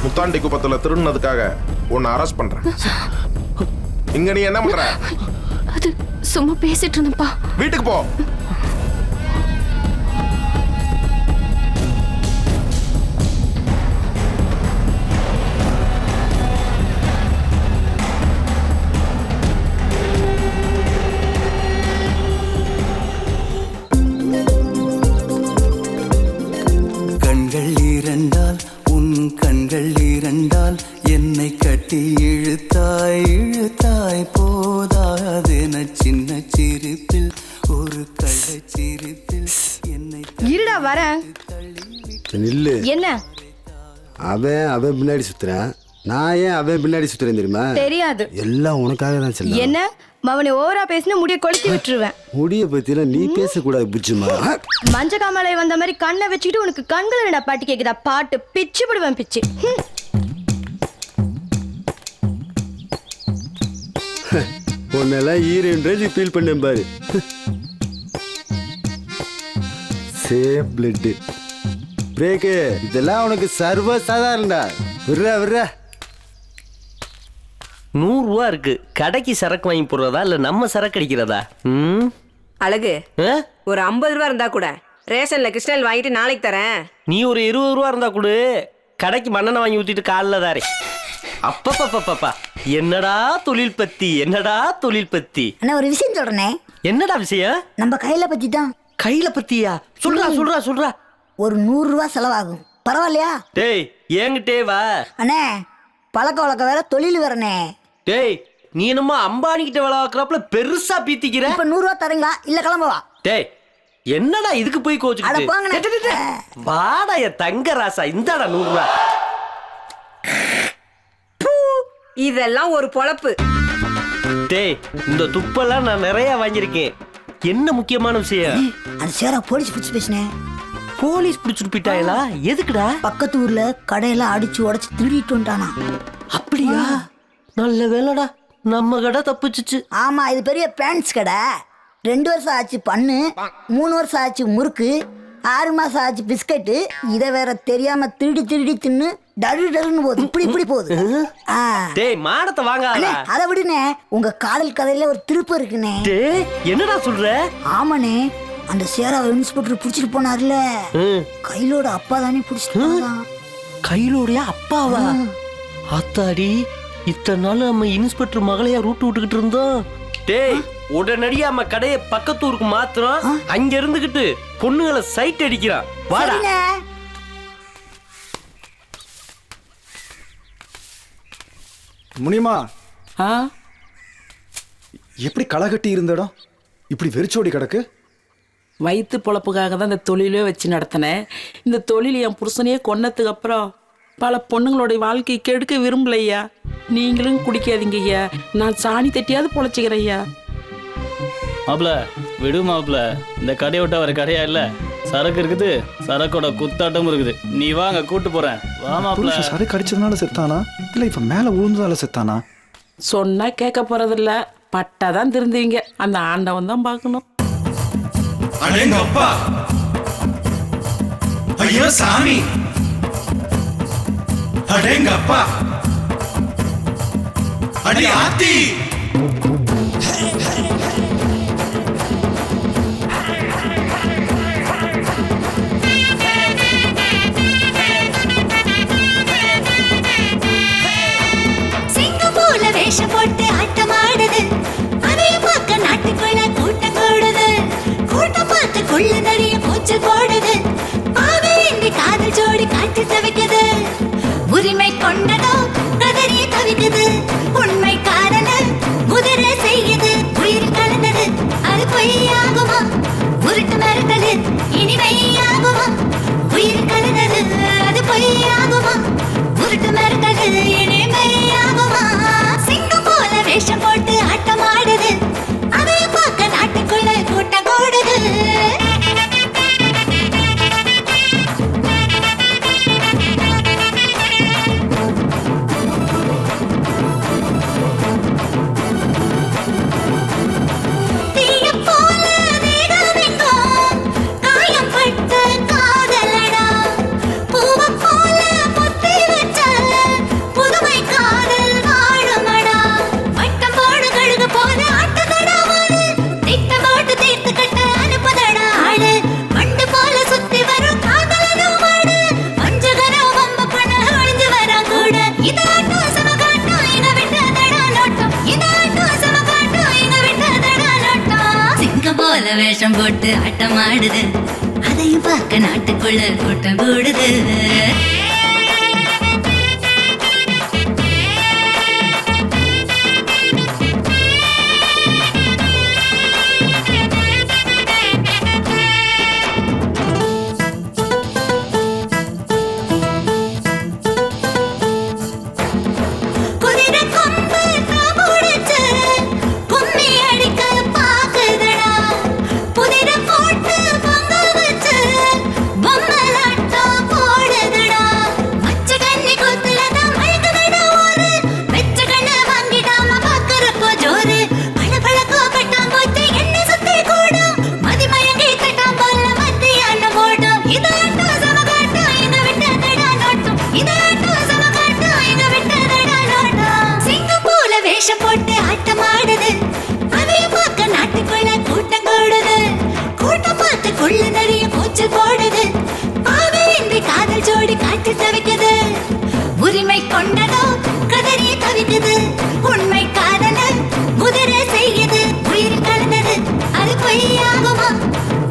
முத்தாண்டி குப்பத்துல திருடுனதுக்காக உன்னை அரெஸ்ட் பண்றேன். இங்க நீ என்ன பண்ற? அது சும்மா பேசிட்டு இருந்தப்பா. வீட்டுக்கு போ. கண்கள் இரண்டால் உன் கண்கள் இரண்டால் என்னை கட்டி இழுத்தாய் போதாதென சின்ன சிரிப்பில் ஒரு கள்ளச்சிரிப்பில் என்னை இருடா வரேன். நில்லு. என்ன? அவன் பின்னாடி சுத்துறேன், நான் ஏன் அவன் பின்னாடி சுத்துறேன் தெரியுமா? தெரியாது. எல்லாம் உனக்காக தான் சொல்ல. என்ன மவனை ஓவரா பேசின முடிய கொளுத்தி விட்டுருவேன். முடிய பத்திலாம் நீ பேசக்கூடாது புச்சுமா. மஞ்ச காமலை வந்த மாதிரி கண்ணை வச்சுக்கிட்டு உனக்கு கண்கள் என்னடா பாட்டு கேக்குதா? பாட்டு பிச்சு விடுவேன் பிச்சு. உன்னெல்லாம் ஹீரோயின் ஃபீல் பண்ணேன் பாரு. சேம் பிளட் பிரேக்கு இதெல்லாம் உனக்கு சர்வ சாதாரணடா. விடுறா 100 ரூபா இருக்கு, கடைக்கு சரக்கு வாங்கி போடுறதா இல்ல நம்ம சரக்கு அடிக்கிறதா? அழகு, ஒரு 50 ரூபா இருந்தா கூட ரேஷன்ல கிருஷ்ணல் வாங்கிட்டு நாளைக்கு தரேன். நீ ஒரு 20 ரூபா இருந்தா கூட கடைக்கு மண்ணெண்ணை வாங்கி ஊத்திட்டு காலில் தாரே. அப்பப்பப்பப்பா, என்னடா தொழில் பத்தி, என்னடா தொழில் பத்தி. அண்ணா ஒரு விஷயம் சொல்றேனே. என்னடா விஷயம்? நம்ம கையில பத்தி தான். கையில பத்தியா? சொல்றா. ஒரு 100 ரூபா செலவாகும், பரவாயில்லையா? டேய் என்கிட்டே வா அண்ணே, பழக்க வழக்க வேற, தொழில் வரனே. டேய் நீ என்னமோ அம்பானி கிட்ட வேலை பார்க்கறப்பல பெருசா பீத்திக்கிற. இப்ப 100 ரூபா தரீங்களா இல்ல கிளம்பவா? டேய் என்னடா இதுக்கு போய் கோச்சுக்கிட்டு வாடா என் தங்க ராசா, இந்தாடா 100 ரூபா. இதெல்லாம் ஒரு பொழப்பு. டேய் இந்த துப்பெல்லாம் நான் நிறைய வாங்கியிருக்கேன். என்ன முக்கியமான விஷயம்? அது சேரா போலீஸ் பிடிச்சு பேசினேன். போலீஸ் பிடிச்சிட்டு போயிட்டாங்களா? எதுக்குடா? பக்கத்து ஊர்ல கடையெல்லாம் அடிச்சு உடைச்சு திருடிட்டு வந்துட்டானா. அப்படியா? நல்ல வேலைடா, நம்ம கடை தப்பிச்சிச்சு. ஆமா, இது பெரிய பேண்ட்ஸ் கடை. 2 வருஷம் ஆச்சு பண்ணு, 3 வருஷம் ஆச்சு முறுக்கு, 6 மாசம் ஆச்சு பிஸ்கட்டு. இதை வேற தெரியாம திருடி தின்னு டருன்னு போகுது. இப்படி போகுது. டேய் மானத்தை வாங்காத. அதை விடுனே, உங்க காதல் கதையில ஒரு திருப்பம் இருக்குனே. டேய் என்னடா சொல்ற? ஆமாண்ணே, அந்த சேராவை இன்ஸ்பெக்டர் புடிச்சிட்டு போனார்ல, கையிலோட அப்பா தானே புடிச்சிட்டு போனான். கையிலோடைய அப்பாவா? அத்தாடி, இத்தனை நாள் நம்ம இன்ஸ்பெக்டர் மகளையா ரூட்டு விட்டுக்கிட்டு இருந்தோம். டேய் உடனடியா நம்ம கடையை பக்கத்தூருக்கு மாத்திரம். அங்க இருந்துகிட்டு பொண்ணுங்களை சைட் அடிக்கிறான். வாடா. முனியம்மா எப்படி களகட்டி இருந்த இடம் இப்படி வெறிச்சோடி கிடக்கு? வயிற்று பொழப்புக்காக தான் இந்த தொழிலே வச்சு நடத்தினேன். இந்த தொழில் என் புருஷனையே கொன்னதுக்கு அப்புறம் பல பொண்ணுங்களுடைய வாழ்க்கையை கெடுக்க விரும்பலையா. நீங்களும் குடிக்காதீங்க ஐயா. நான் சாணி தட்டியாவது பொழைச்சிக்கிறேன் ஐயா. மாப்பிள விடு மாப்பிள, இந்த கடையை விட்டா வர கடையா இல்ல. சரக்கு இருக்குது, சரக்கோட குத்தாட்டமும் இருக்குது. நீ வாங்க கூட்டு போறேன். வா மாப்பிள. சரக்கு அடிச்சதுனால செத்தானா இல்ல இப்ப மேல விழுந்ததால செத்தானா? சொன்னா கேட்க போறதில்ல. பட்டாதான் திருந்துவீங்க. அந்த ஆண்டவன் தான் பார்க்கணும். அடேங்கப்பா, ஐயோ சாமி, அடேங்கப்பா, அடி ஆத்தி. சிங்கம் போல வேஷம் போட்டு ஆட்டமாடுது, அதையும் பார்க்க நாட்டுக்குள்ள கூட்டம் கூடுது. கூட்டம் பார்த்து கொள்ள நிறைய மூச்சு போடுது. பாவையின்றி காதல் ஜோடி காட்டு தவிக்குது. உரிமை கொண்டதோ கதறிய தவிக்குது. உண்மை காதல் குதிரை செய்யுது. உயிர் கலந்தது அது பொய்யாகுமா? உருட்டு மறுத்தது இனிமையாகுமா? உயிர் கலந்தது அது பொய்யாகுமா? உருட்டு மறுத்தது இனிமையாகுமா? சிங்கம் போல வேஷம் போட்டு ஆட்டமாடுது, அதை பார்க்க நாட்டுக்குள்ள கூட்டம் கூடுது. தீய போல தேகமெங்கும் காயம்பட்ட காதலடா, பூவை போல பொத்தி வச்ச புதுமை காதல் வாழுமடா. வட்டம் போடு கழுகு போல ஆட்டுதடா வாழு, திட்டம் போட்டு தீர்த்து கட்ட அனுப்புதடா ஆளு. வண்டு போல சுத்தி வரும் காதலனும் மாடு, வஞ்சகனோ வம்ப பண்ண ஒழிஞ்சு வரான் கூட. இதாட்டம் சமகாட்டம் இங்க விட்டதடா நோட்டம், இதாட்டம் சமகாட்டம் இங்க விட்டதடா நோட்டம். சிங்கம் போல வேஷம் போட்டு ஆட்டமாடுது, அதையும் பார்க்க நாட்டுக்குள்ள கூட்டம் கூடுது. குதிரை கொம்பு தான் முடிச்சு கும்மி அடிக்க பாக்குதடா. புதிரை போட்டு பொங்க வச்சு பொம்மலாட்டம் போடுதடா. மச்ச கண்ணி கொத்துல தான் மழுக்குதடா ஒரு, வெச்ச கண்ணை வாங்கிடாம பாக்குறப்போ ஜோரு. பழபழக்கோ பட்டாம் போச்சு என்ன சுத்தி கூடும், மதிமயங்கி தட்டாம் போல மத்தியானம் ஓடும். இதாட்டம் சமகாட்டம் எங்க விட்டதடா நோட்டம், இதாட்டம் சமகாட்டம் எங்க விட்டதடா நோட்டம். சிங்கம் போல வேஷம் போட்டு ஆட்டமாடுது, அதையும் பார்க்க நாட்டுக்குள்ள கூட்டம் கூடுது. கூட்டம் பார்த்து கொள்ள நிறைய மூச்சு போடுது. பாவையின்றி காதல் ஜோடி காட்டு தவிக்குது. உரிமை கொண்டதோ கதறிய தவிக்குது. உண்மை காதல் குதிரை செய்யுது. உயிர் கலந்தது அது பொய்யாகுமா?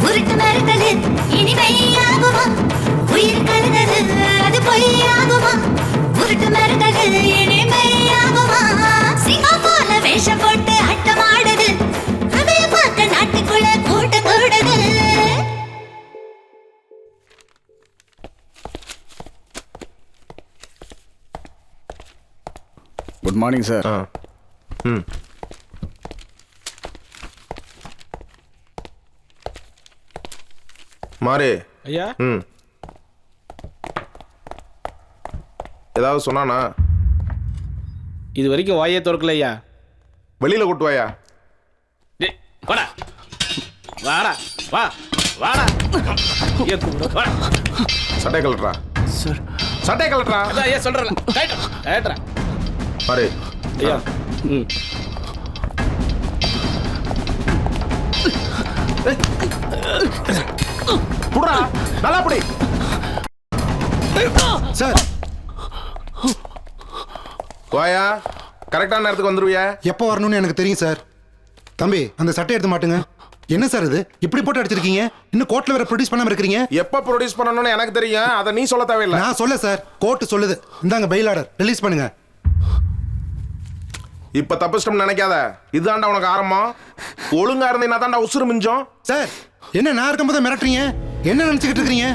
உருட்டு மறுத்தது இனிமையாகுமா? உயிர் கலந்தது அது பொய்யாகுமா? உருட்டு மறுத்தது இனிமையாகுமா? சிங்கம் போல வேஷம் போட்டு ஆட்டமாடுது, அதை பார்க்க நாட்டுக்குள்ள கூட்டம் கூடுது. Good morning sir. ம் மாறி. ஐயா. ம் ஏதாவது சொன்னானா? இது வரைக்கும் வாயே திறக்கல ஐயா. வெளியில கூட்டு வாயா. வாடா வாடா வா வாடா. சட்டை கலட்டுறா சார். சட்டை கலட்டுறா. அதான் ஐயா சொல்றேன். கேட்டுறா மாறி. ஐயா. ம் புடா நல்லா புடி சார். வாயா. கரெக்டான நேரத்துக்கு வந்துருவியா? எப்போ வரணும்னு எனக்கு தெரியும் சார். தம்பி அந்த சட்டை எடுத்து மாட்டுங்க. என்ன சார் இது இப்படி போட்டு அடிச்சிருக்கீங்க? இன்னும் கோர்ட்ல வேற ப்ரொடியூஸ் பண்ணாம இருக்கீங்க. எப்ப ப்ரொடியூஸ் பண்ணணும்னு எனக்கு தெரியும், அதை நீ சொல்ல தேவையில்லை. நான் சொல்ல சார், கோர்ட் சொல்லுது. இந்தாங்க பெயில் ஆர்டர், ரிலீஸ் பண்ணுங்க. இப்ப தப்பிச்சிட்டோம்னு நினைக்காத, இதுதான்டா உனக்கு ஆரம்பம். ஒழுங்கா இருந்தீங்கன்னா தான்டா உசுறு மிஞ்சம். சார் என்ன நான் இருக்கும்போது மிரட்டுறீங்க? என்ன நினைச்சுக்கிட்டு இருக்கீங்க?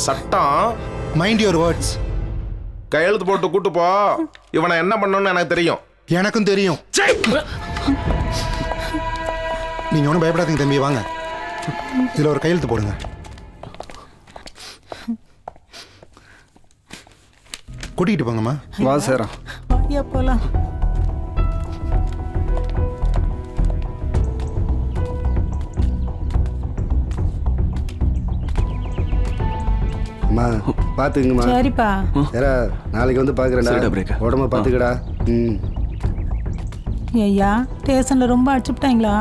சட்டம். Mind your words. கையெழுத்து போட்டு கூட்டு போ. இவனை என்ன பண்ணணும்னு எனக்கு தெரியும். எனக்கும் தெரியும். நீங்க ஒன்றும் பயப்படாதீங்க தம்பி, வாங்க இதுல ஒரு கையெழுத்து போடுங்க. கூட்டிகிட்டு போங்கம்மா. வா சேரா. போலாம். அம்மா பாத்துக்குங்கம்மா. சரிப்பா. சேரா நாளைக்கு வந்து பாக்குறேன்டா. உடம்ப பாத்துக்கடா. ம். ஐயா ஸ்டேஷன்ல ரொம்ப அடிச்சுட்டாங்களா?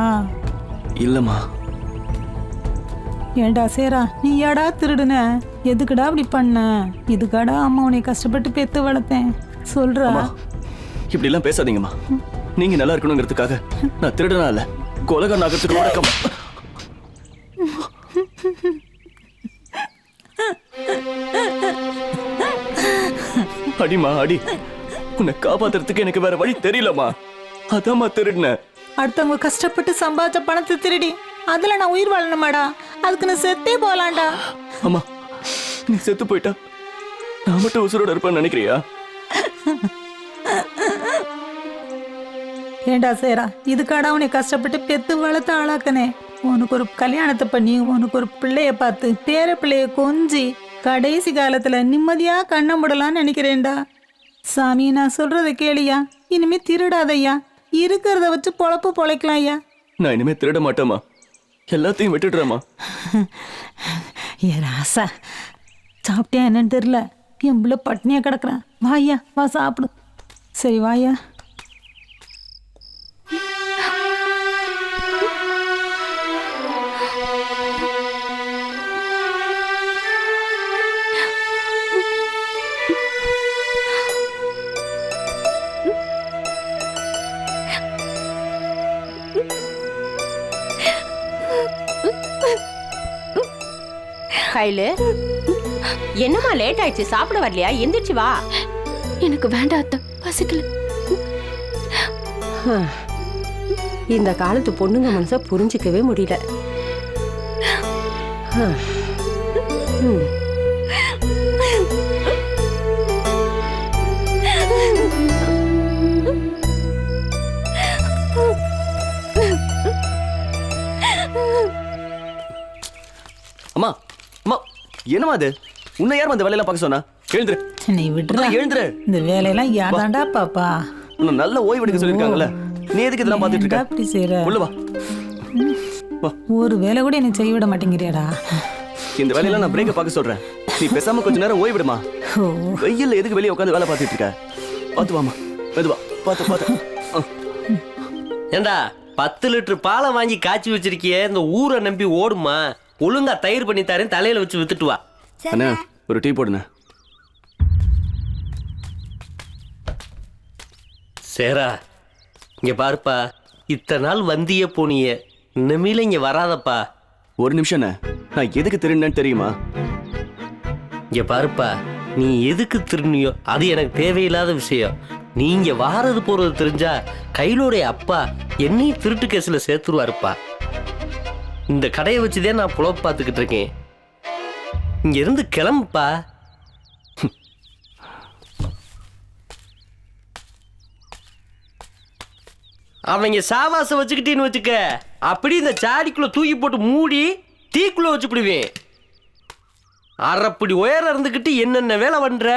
இல்லம்மா. ஏண்டா சேரா, நீ ஏடா திருடுன? எதுக்குடா அப்படி பண்ண? இதுக்காடா அம்மா உன்னை கஷ்டப்பட்டு பெத்து வளர்த்தேன் சொல்றா. இப்படி எல்லாம் பேசாதீங்கம்மா. நீங்க நல்லா இருக்கணுங்கிறதுக்காக நான் திருடனா இல்ல, கொலகாரன் ஆகிறதுக்கு வழக்கம். அடிமா அடி. உன்னை காப்பாத்துறதுக்கு எனக்கு வேற வழி தெரியலம்மா. அதாம்மா திருடினேன். அடுத்தவங்க கஷ்டப்பட்டு சம்பாதிச்ச பணத்தை திருடி அதுல நான் உயிர் வாழணுமாடா? அதுக்கு நான் செத்தே போலாம்டா. அம்மா நீ செத்து போயிட்டா நான் மட்டும் உசுரோட இருப்பேன்னு நினைக்கிறியா? ஏண்டா சேரா, இதுக்காடா உன்னை கஷ்டப்பட்டு பெத்து வளர்த்து ஆளாக்கனே. உனக்கு ஒரு கல்யாணத்தை பண்ணி உனக்கு ஒரு பிள்ளைய பார்த்து பேர பிள்ளைய கொஞ்சி கடைசி காலத்துல நிம்மதியா கண்ணை முடலான்னு நினைக்கிறேன்டா. சாமி நான் சொல்றத கேளியா, இனிமே திருடாதையா, இருக்கிறத வச்சு பொழப்பு பொழைக்கலாம் ஐயா. நான் இனிமே திருட மாட்டேம்மா, எல்லாத்தையும் விட்டுடுறேம்மா. ஏ ராசா, சாப்பிட்டியா என்னன்னு தெரியல, என் பிள்ளை பட்னியா கிடக்குறான். வாயா வா சாப்பிடு. சரி வாயா. கையில என்னம்மா லேட் ஆயிடுச்சு, சாப்பிட வரலையா? எந்திரிச்சு வா. எனக்கு வேண்டாம் அத்தை, பசிக்கல. இந்த காலத்து பொண்ணுங்க மனச புரிஞ்சிக்கவே முடியல. அம்மா அம்மா என்னம்மா அது? உன்னை யாரும் அந்த வேலையெல்லாம் பார்க்க சொன்னா? எழுந்துரு. நீ விட்டுற, எழுந்துரு. இந்த வேலையெல்லாம் யாதாண்டா பாப்பா? உன்னை நல்ல ஓய்வு எடுக்க சொல்லியிருக்காங்கல்ல, நீ எதுக்கு இதெல்லாம் பார்த்துட்டு இருக்க? அப்படி செய்யற? உள்ள வா. ஒரு வேலை கூட என்ன செய்ய விட மாட்டேங்கிறியாடா? இந்த வேலையெல்லாம் நான் பிரேக்க பார்க்க சொல்றேன். நீ பேசாம கொஞ்ச நேரம் ஓய்வு விடுமா. வெயில்ல எதுக்கு வெளியே உட்காந்து வேலை பார்த்துட்டு இருக்க? பார்த்து வாமா, மெதுவா பார்த்து பார்த்து. ஏண்டா 10 லிட்டர் பாலை வாங்கி காய்ச்சி வச்சிருக்கிய, இந்த ஊரை நம்பி ஓடுமா? ஒழுங்கா தயிர் பண்ணி தரேன், தலையில வச்சு வித்துட்டு வா. அண்ணா ஒரு டீ போடுண்ணே. சேரா இங்க பாருப்பா, இத்தனை நாள் வந்தியே போனிய, இனிமேல இங்க வராதப்பா. ஒரு நிமிஷம், நான் எதுக்கு திருடினேன்னு தெரியுமா? இங்க பாருப்பா, நீ எதுக்கு திருநியோ அது எனக்கு தேவையில்லாத விஷயம். நீங்க வாரது போறது தெரிஞ்சா கையிலோடைய அப்பா என்னையும் திருட்டு கேஸ்ல சேர்த்துருவாருப்பா. இந்த கடையை வச்சுதான் நான் புலவு பார்த்துக்கிட்டு இருக்கேன். இங்க இருந்து கிளம்புப்பா. அவங்க சாவாசம் வச்சுக்கிட்டேன்னு வச்சுக்க, அப்படி இந்த சாடிக்குள்ள தூக்கி போட்டு மூடி தீக்குள்ள வச்சுப்பிடுவேன். அரைப்படி உயரம் இருந்துக்கிட்டு என்னென்ன வேலை பண்ற?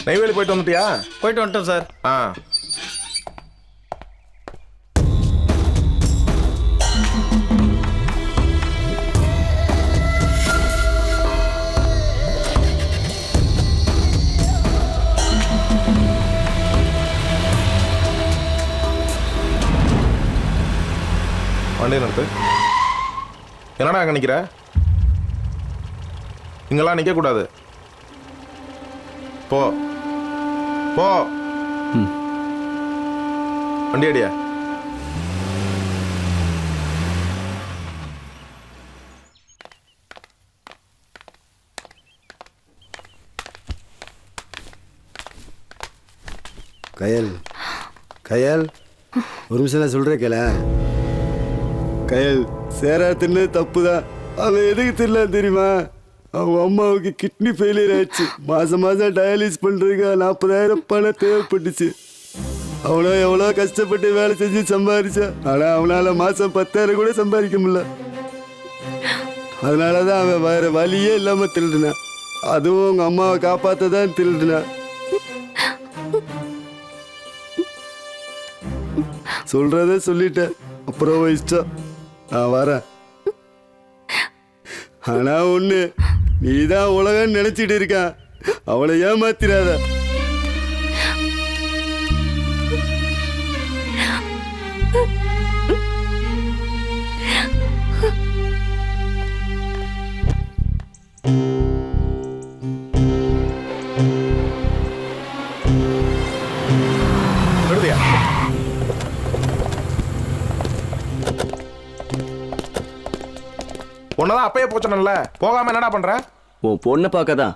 நெய்வேலி போயிட்டு வந்துட்டியா? போயிட்டு வந்துட்டோம் சார். ஆ வண்டி நிறுத்து. என்னடா அங்கே நிற்கிற? இங்கெல்லாம் நிற்கக்கூடாது. போ போ. வண்டி அடியா. கயல் கயல் ஒரு நிமிஷம் நான் சொல்கிறேன் கேள. கயல் சேரா தின்னு தப்பு தான். அவன் எதுக்கு தின்னல தெரியுமா? அவங்க அம்மாவுக்கு கிட்னி ஃபெயிலியர் ஆயிடுச்சு. மாதம் மாதம் டயாலிஸ் பண்ணுறதுக்கு 40,000 பணம் தேவைப்பட்டுச்சு. அவனோ எவ்வளோ கஷ்டப்பட்டு வேலை செஞ்சு சம்பாதிச்சான். ஆனால் அவனால் மாதம் 10,000 கூட சம்பாதிக்க முடியல. அதனால தான் அவன் வேறு வழியே இல்லாமல் திருடினான். அதுவும் உங்கள் அம்மாவை காப்பாற்ற தான் திருடினான். சொல்றத சொல்லிட்டேன், அப்புறம் இஷ்டம். நான் வரேன். ஆனா ஒண்ணு, நீதான் உலகம் நினைச்சிட்டு இருக்கான். அவளை ஏமாத்திராத. உன்னதான் அப்பயே போச்சனல்ல, போகாம என்னடா பண்ற? உன் பொண்ணை பார்க்கதான்.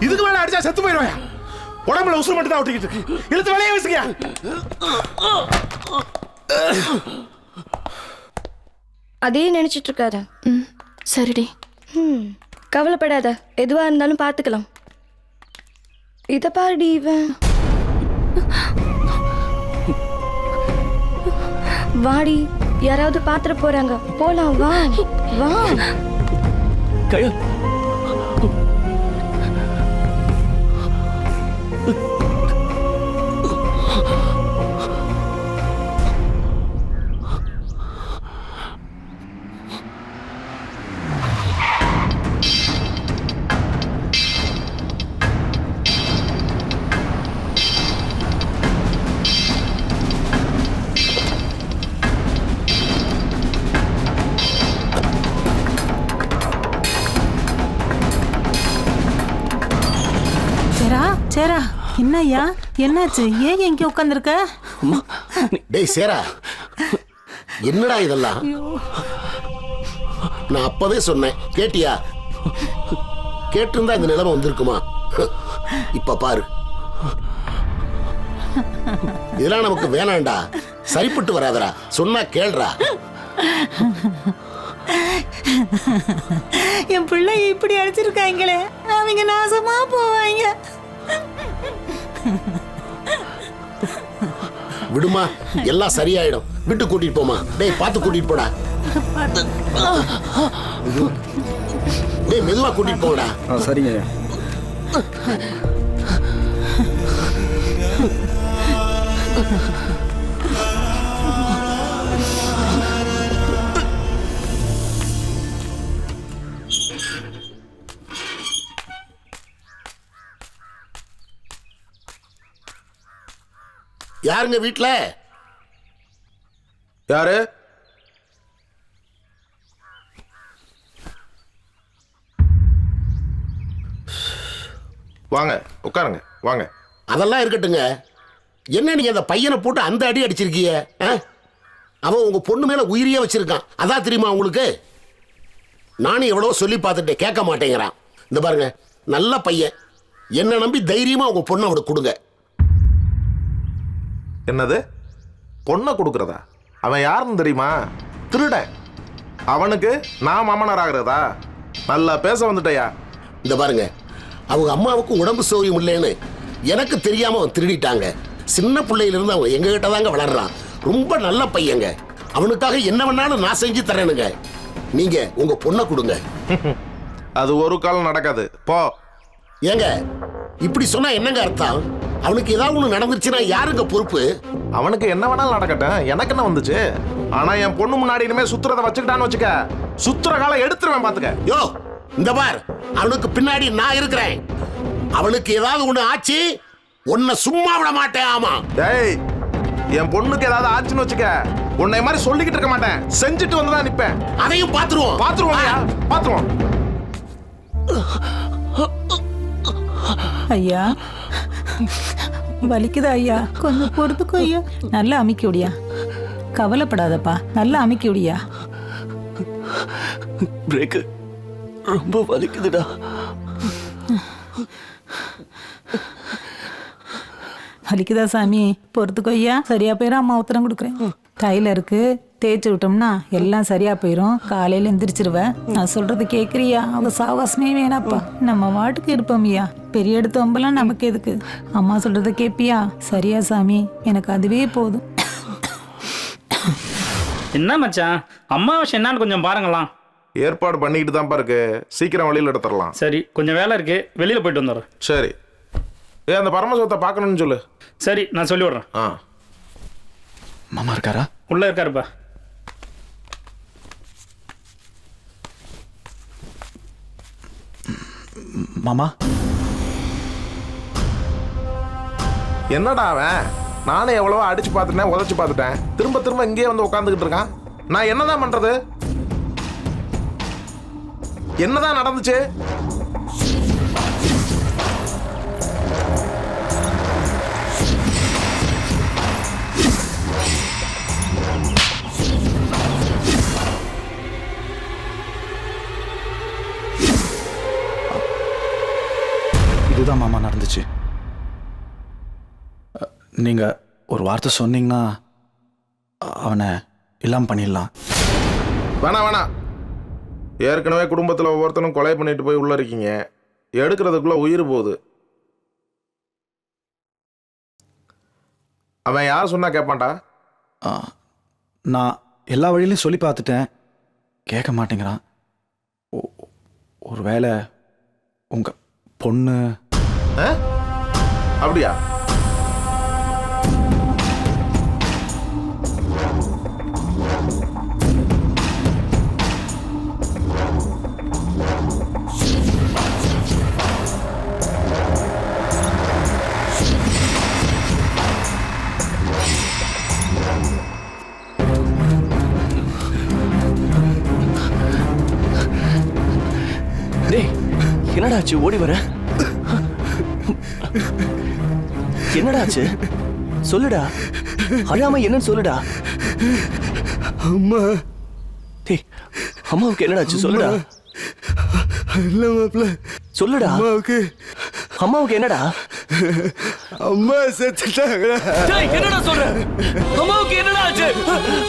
இதுக்கு மேல அடிச்சா செத்து போயிடுவாயா? உடம்புல உசுறு மட்டும் தான் ஒட்டிக்கிட்டு இருக்கு. இழுத்து வெளியே வீசுங்க. அதே நினைச்சிட்டு இருக்காத. சரிடி. கவலைப்படாத, எதுவா இருந்தாலும் பார்த்துக்கலாம். இத பாருடி, இவன் வாடி, யாராவது பாத்திர போறாங்க. போலாம், வா வா. கயல், சேரா, என்னய்யா, என்னாச்சு? ஏன் எங்க உட்காந்துருக்க? டேய் சேரா, என்னடா இதெல்லாம்? நான் அப்பவே சொன்னேன், கேட்டியா? கேட்டிருந்தா இந்த நிலைமை வந்திருக்குமா? இப்ப பாரு, இதெல்லாம் நமக்கு வேணாண்டா, சரிப்பட்டு வராதரா. சொன்னா கேள்றா. என் பிள்ளை இப்படி அடிச்சிருக்காங்களே, அவங்க நாசமா போவாங்க. விடுமா, எல்லாம் சரியாயிடும். விட்டு கூட்டிட்டு போமா. டேய் பார்த்து கூட்டிட்டு போடா. டேய் மெதுவா கூட்டிட்டு போடா. சரிங்க. யாருங்க வீட்ல? யாரு? வாங்க உட்காருங்க வாங்க. அதெல்லாம் இருக்கட்டுங்க. என்ன நீங்க அந்த பையனை போட்டு அந்த அடி அடிச்சிருக்கீங்க? அவன் உங்க பொண்ணு மேல உயிரியே வச்சிருக்கான். அதான் தெரியுமா உங்களுக்கு? நானும் எவ்வளோ சொல்லி பார்த்துட்டேன், கேட்க மாட்டேங்கிறான். இந்த பாருங்க, நல்ல பையன், என்ன நம்பி தைரியமா உங்க பொண்ணை அவனுக்கு கொடுங்க. என்னது பொண்ணை கொடுக்கறதா? அவன் யாருன்னு தெரியுமா? திருடன். அவனுக்கு நான் மாமனார் ஆகிறதா? நல்லா பேச வந்துட்டயா? இந்த பாருங்க, அவங்க அம்மாவுக்கு உடம்பு சௌரியம் இல்லைன்னு எனக்கு தெரியாம அவன் திருடிட்டாங்க. சின்ன பிள்ளையிலிருந்து அவன் எங்க கிட்ட தாங்க வளர்றான். ரொம்ப நல்ல பையங்க. அவனுக்காக என்ன வேணாலும் நான் செஞ்சு தரேனுங்க. நீங்க உங்க பொண்ணை கொடுங்க. அது ஒரு காலம் நடக்காது. போ. ஏங்க இப்படி சொன்னா என்னங்க அர்த்தம்? அவனுக்கு ஏதாவது ஒண்ணு நடந்துருச்சுன்னா யாருங்க பொறுப்பு? அவனுக்கு என்ன வேணாலும் நடக்கட்டும், எனக்கு என்ன வந்துச்சு? ஆனா என் பொண்ணு முன்னாடி இனிமே சுத்துறத வச்சுக்கிட்டான்னு வச்சுக்க, சுத்துற காலம் எடுத்துருவேன் பாத்துக்க. யோ இந்த பார், அவனுக்கு பின்னாடி நான் இருக்கிறேன். அவனுக்கு ஏதாவது ஒண்ணு ஆச்சு, உன்னை சும்மா விட மாட்டேன். ஆமா. டேய், என் பொண்ணுக்கு ஏதாவது ஆச்சுன்னு வச்சுக்க, உன்னை மாதிரி சொல்லிக்கிட்டு இருக்க மாட்டேன். செஞ்சுட்டு வந்து தான் நிப்பேன். அதையும் பாத்துருவோம். பாத்துருவோம். ஐயா வலிக்குதா ஐயா? கொஞ்சம் பொறுத்துக்கோ ஐயா. நல்லா அமுக்கி விடியா. கவலைப்படாதப்பா, நல்லா அமுக்கி விடியா. பிரேக் ரொம்ப வலிக்குதுடா. வலிக்குதா சாமி? பொறுத்துக்கோ ஐயா. சரியா போயிடும். அம்மா உத்தரம் கொடுக்குறேன். தைல இருக்கு, தேய்ச்சி விட்டோம்னா எல்லாம் சரியா போயிடும். காலையில எந்திரிச்சிருவேன். நான் சொல்றது கேட்குறியா? அவங்க சாவகாசமே வேணாப்பா. நம்ம வாட்டுக்கு இருப்போம் ஐயா. பெரிய எடுத்து வம்பெல்லாம் நமக்கு எதுக்கு? அம்மா சொல்றத கேட்பியா? சரியா சாமி? எனக்கு அதுவே போதும். என்ன மச்சான், அம்மாவாசை என்னன்னு கொஞ்சம் பாருங்களாம். ஏற்பாடு பண்ணிக்கிட்டு தான் இருக்கு. சீக்கிரம் வழியில் எடுத்துடலாம். சரி, கொஞ்சம் வேலை இருக்கு, வெளியில போயிட்டு வந்துடுறேன். சரி. அந்த பரமசிவத்தை பார்க்கணும்னு சொல்லு. சரி, நான் சொல்லி விடுறேன். மாமா இருக்காரா? உள்ள இருக்காருப்பா. மாமா என்னடா அவன்? நானே எவ்வளவோ அடிச்சு பார்த்துட்டேன், உதச்சு பார்த்துட்டேன். திரும்ப திரும்ப இங்கேயே வந்து உட்காந்துக்கிட்டு இருக்கான். நான் என்னதான் பண்றது? என்னதான் நடந்துச்சு? இதுதான் மாமா நடந்துச்சு. நீங்க ஒரு வார்த்தை சொன்னீங்கன்னா அவனை இல்லாம பண்ணிடலாம். வேணாம். ஏற்கனவே குடும்பத்தில் ஒவ்வொருத்தனும் கொலை பண்ணிட்டு போய் உள்ள இருக்கீங்க. எடுக்கிறதுக்குள்ள உயிர் போகுது. அவன் யார் சொன்னா கேட்பான்டா? நான் எல்லா வழியிலையும் சொல்லி பார்த்துட்டேன், கேட்க மாட்டேங்கிறான். ஒருவேளை உங்க பொண்ணு? அப்படியா? என்னடா ஆச்சு? ஓடி வர என்னடா ஆச்சு? சொல்லுடா. அழாம என்னன்னு சொல்லுடா. அம்மா. டேய், அம்மாவுக்கு என்னடா ஆச்சு? சொல்லுடா. இல்ல மாப்ள, சொல்லுடா. அம்மாவுக்கு என்னடா? அம்மா செத்துட்டாங்கடா. டேய், என்னடா சொல்ற? அம்மாவுக்கு என்னடா ஆச்சு?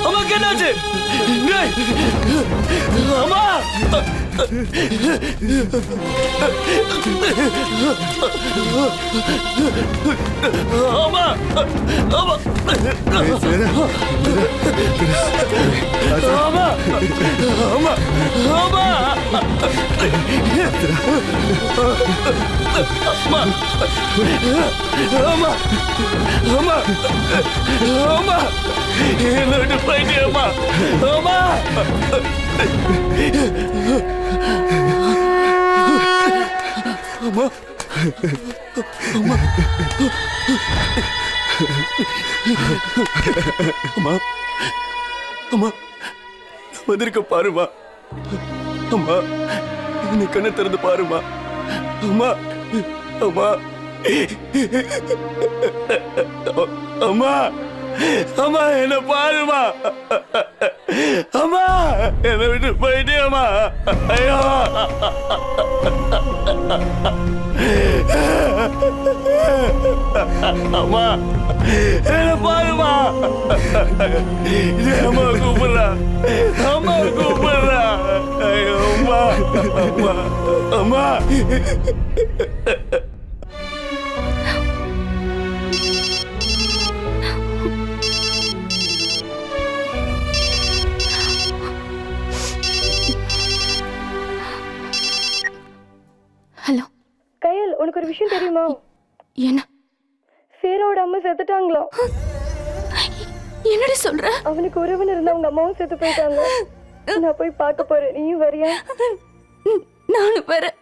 அம்மாவுக்கு உனக்கு என்னாச்சு? டேய், அம்மா அம்மா அம்மா அம்மா அம்மா அம்மா அம்மா அம்மா அம்மா என்ன விட்டு போயிட்டியம்மா அம்மா அம்மா அம்மா அம்மா அம்மா வந்திருக்க பாருமா அம்மா நீ கண்ணை திறந்து பாருமா அம்மா அம்மா அம்மா அம்மா என்ன பாருமா அம்மா என்னை விட்டு போயிட்டேம்மா ஐயோ அம்மா என்ன பாருமா அம்மா கூப்பிடுறா அம்மா கூப்பிடுறா ஐயோ அம்மா அம்மா அம்மா ஹலோ கையல், உனக்கு ஒரு விஷயம் தெரியுமா? என்ன? சேரோட அம்மா செத்துட்டாங்களா? என்னடி சொல்ற? அவனுக்கு உறவுன்னு இருந்த அவங்க அம்மாவும் செத்து போயிட்டாங்க. நான் போய் பார்க்க போறேன், நீயும் வரியா? நானும் வரேன்.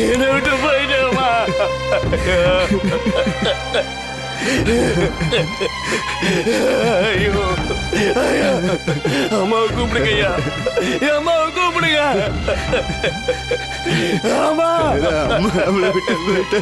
என்னை விட்டு போயிட்டேம்மா ஐயோ ஐயா அம்மாவை கூப்பிடுங்க ஐயா அம்மாவை கூப்பிடுங்க அம்மா நம்மளை விட்டு போயிட்டு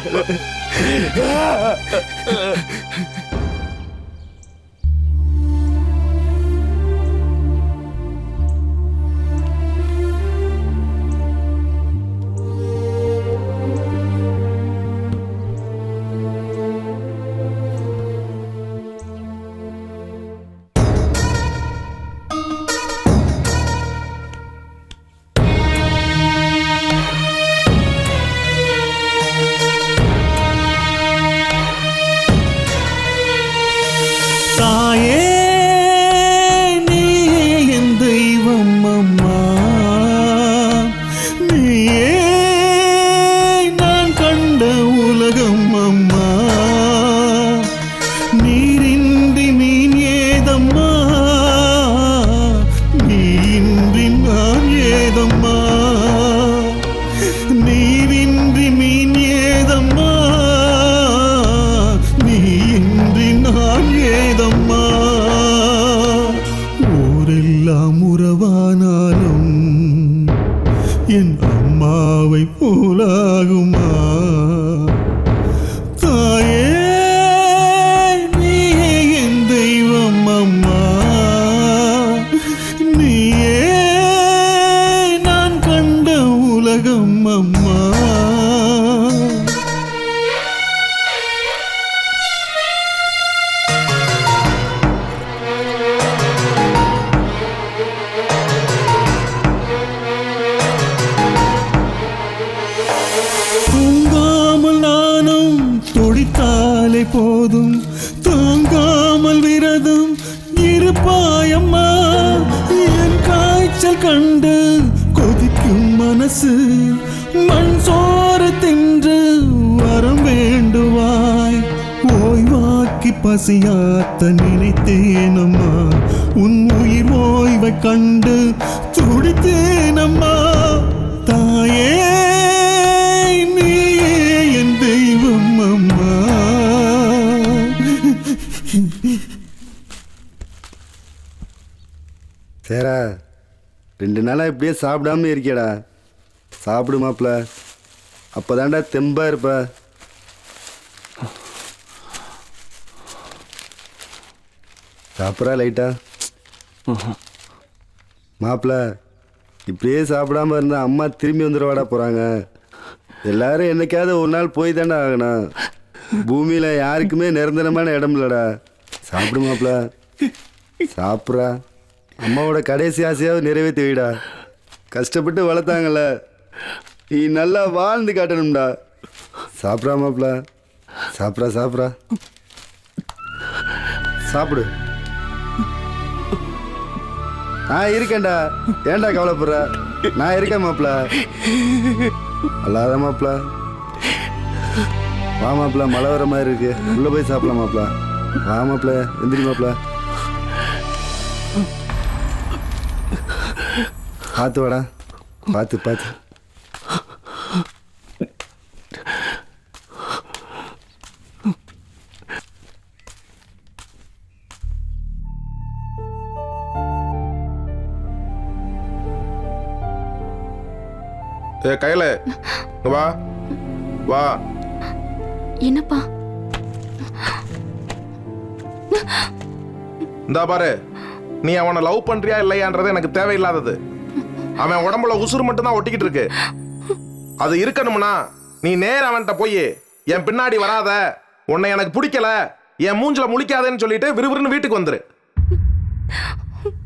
போதும் தாங்காமல் விரதம் இருப்பாயம்மா என் காய்ச்சல் கண்டு கொதிக்கும் மனசு மண் சோறு தின்று வரம் வேண்டுவாய் ஓய்வாக்கி பசியாத்த நினைத்தேனம்மா உன் உயிர் ஓய்வை கண்டு துடித்தேனம்மா தாயே சேரா 2 நாளா இப்படியே சாப்பிடாம இருக்கியடா. சாப்பிடு மாப்ள, அப்பதான்டா தெம்பா இருப்ப. சாப்பிட்றா லைட்டா. மாப்ள, இப்படியே சாப்பிடாம இருந்தா அம்மா திரும்பி வந்துடுவாடா போறாங்க. எல்லாரும் என்னைக்காவது ஒரு நாள் போய் தானே ஆகணும். பூமியில யாருக்குமே நிரந்தரமான இடம் இல்லடா. சாப்பிடு மாப்ள, சாப்பிட்றா. அம்மாவோட கடைசி ஆசையாவது நிறைவேற்றி வைடா. கஷ்டப்பட்டு வளர்த்தாங்கல்ல, நீ நல்லா வாழ்ந்து காட்டணும்டா. சாப்பிட்றா மாப்ள, சாப்பிட்றா சாப்பிட்றா. சாப்பிடு. நான் இருக்கேன்டா, ஏன்டா கவலைப்படுற? நான் இருக்கேன் மாப்ள. அல்லாத மாப்ள. வா மாப்ள, மழை வர மாதிரி இருக்கு, உள்ள போய் சாப்பிடலாம் மாப்ள. வா மாப்ள, எந்திரி மாப்ள. பார்த்து வாடா, பார்த்து பார்த்து. கையில வா வா. என்னப்பா? இந்தா பாரு, நீ அவனை லவ் பண்றியா இல்லையான்றது எனக்கு தேவையில்லாதது. அவன் உடம்புல உசுறு மட்டும் தான் ஒட்டிக்கிட்டு இருக்கு. அது இருக்கணும்னா நீ நேர அவன்கிட்ட போய் என் பின்னாடி வராத, உன்னை எனக்கு பிடிக்கல, என் மூஞ்சில முழிக்காதேன்னு சொல்லிட்டு விறுவிறுன்னு வீட்டுக்கு வந்துரு.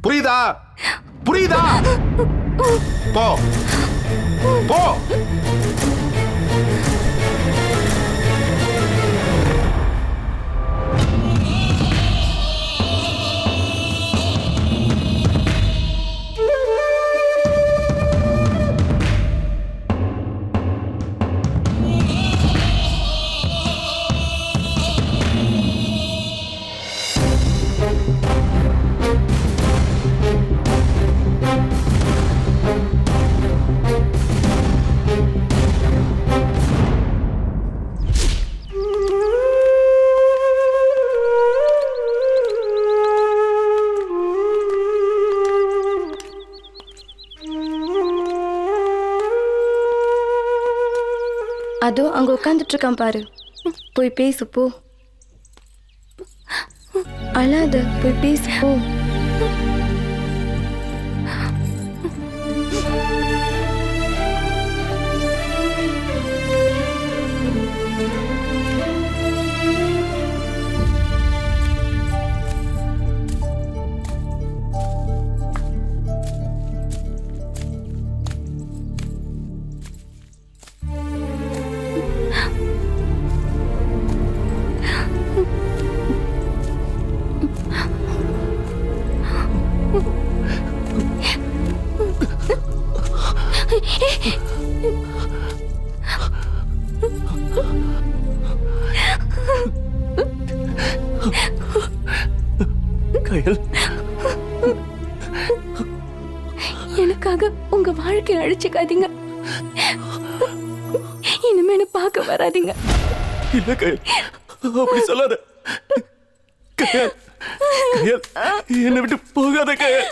புரியுதா? புரியுதா? போ போ. அதோ அங்க உட்காந்துட்டு இருக்கான் பாரு, போய் பேசு போ. அழாத, போய் பேசு போ. கயல், எனக்காக உங்க வாழ்க்கையை அழிச்சுக்காதீங்க. இனிமே என்ன பார்க்க வராதீங்க. இல்ல கயல், அப்படி சொல்லாத. கயல், கயல், என்னை விட்டு போகாத கயல்.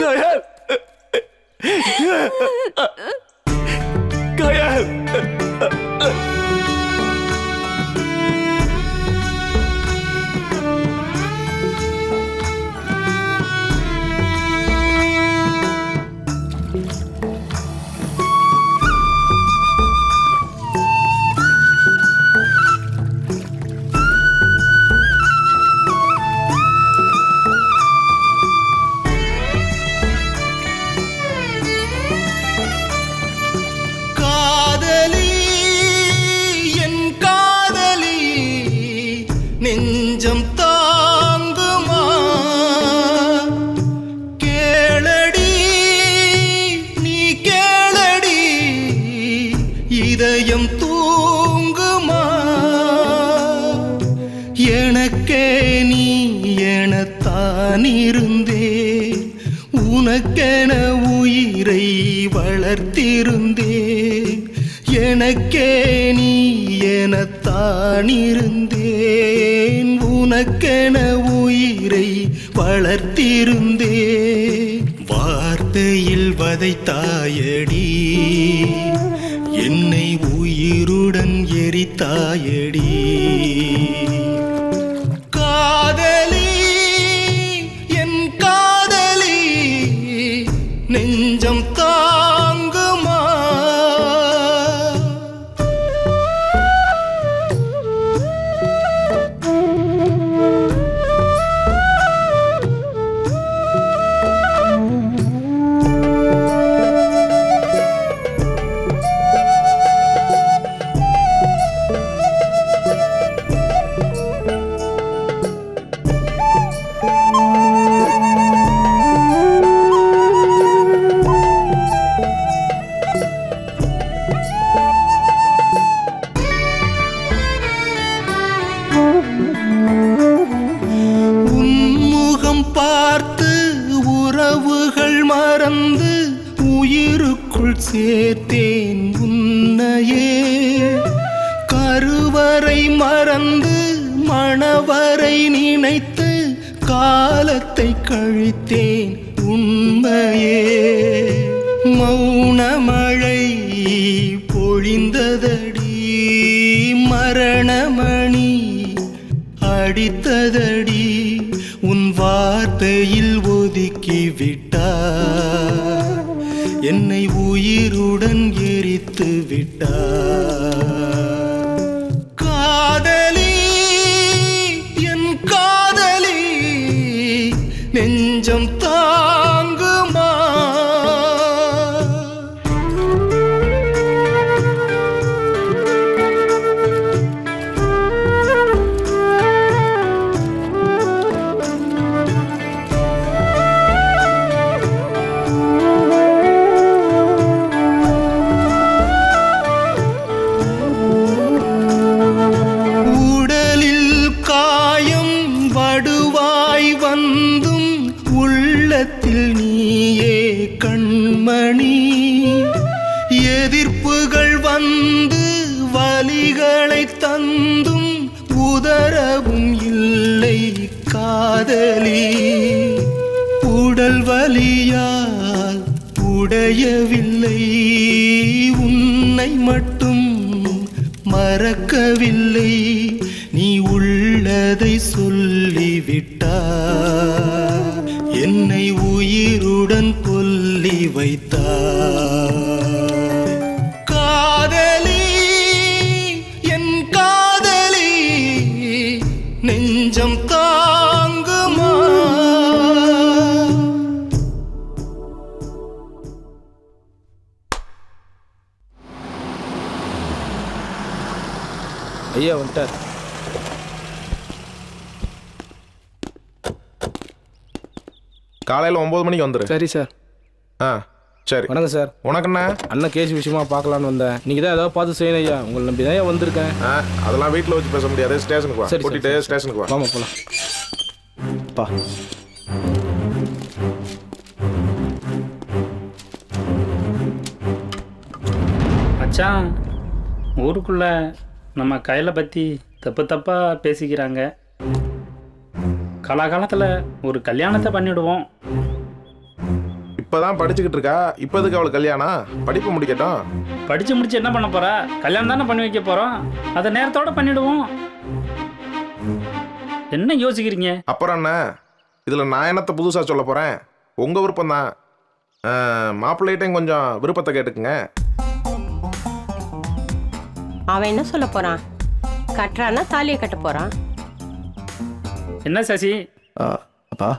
கயல், கயல். நெஞ்சம் தாங்குமா? கேளடி நீ கேளடி, இதயம் தூங்குமா? எனக்கே நீ எனத்தான் இருந்தேன், உனக்கென உயிரை வளர்த்திருந்தேன். எனக்கே நீ எனத்தான் இருந்தேன், உனக்கென உயிரை வளர்த்திருந்தேன். வார்த்தையில் வதைத்தாயடி, என்னை உயிருடன் எரித்தாயடி. காதலி என் காதலி நெஞ்சம் தாங்குமா? உன்முகம் பார்த்து உறவுகள் மறந்து உயிருக்குள் சேர்த்தேன் உன்னையே. கருவறை மறந்து மணவரை நினைத்து காலத்தை கழித்தேன் உண்மையே. மௌனமழை பொழிந்ததடி, மரணமணி அடித்ததடி, உன் வார்த்தையில் ஒதுக்கி விட்டார், என்னை உயிருடன் எரித்து விட்டார். காதலி என் காதலி நெஞ்சம் தாங்குமா? உடலில் காயம் வடுவாய் வந்தும் உள்ளத்தில் நீயே கண்மணி. எதிர்ப்புகள் வந்து வலிகளை தந்தும் உதரவும் இல்லை காதலி. உடல் வலியால் உடையவில்லை, உன்னை மட்டும் மறக்கவில்லை. நீ உள்ளதை சொல்லிவிட்டார், என்னை உயிருடன் கொல்லி வைத்தார். காதலி என் காதலி நெஞ்சம் தாங்குமா? ஐயா வந்துட்டார். காலையில் 9 மணிக்கு வந்துரு. சரி சார். ஆ சரி. வணக்கம் சார். உனக்குண்ணா அண்ணன் கேஸ் விஷயமா பார்க்கலான்னு வந்தேன். நீங்கள் தான் ஏதாவது பார்த்து செய்யணும் ஐயா, உங்களை நம்பி தான் வந்திருக்கேன். அதெல்லாம் வீட்டில் வச்சு பேச முடியாது, ஸ்டேஷனுக்கு வா. சரி, கூட்டிட்டு ஸ்டேஷனுக்கு வா. வாமா போகலாம். பா மச்சான், ஊருக்குள்ள நம்ம கையில பற்றி தப்பு தப்பாக பேசிக்கிறாங்க. காலகாலத்தில் ஒரு கல்யாணத்தை பண்ணிவிடுவோம். இப்பதான் படிச்சுக்கிட்டு இருக்கா, இப்போதுக்கு அவளுக்கு கல்யாணம்? படிப்பு முடிக்கட்டும். படித்து முடிச்சு என்ன பண்ண போகிறா? கல்யாணம் தானே பண்ணி வைக்க போகிறோம். அதை நேரத்தோட பண்ணிவிடுவோம். என்ன யோசிக்கிறீங்க? அப்புறம் என்ன, இதில் நான் என்னத்தை புதுசாக சொல்ல போகிறேன்? உங்கள் விருப்பம் தான். மாப்பிள்ளைகிட்டையும் கொஞ்சம் விருப்பத்தை கேட்டுக்குங்க. அவன் என்ன சொல்ல போறான்? கட்டுறான்னா தாலியை கட்ட போறான். என்ன சசி, அப்பா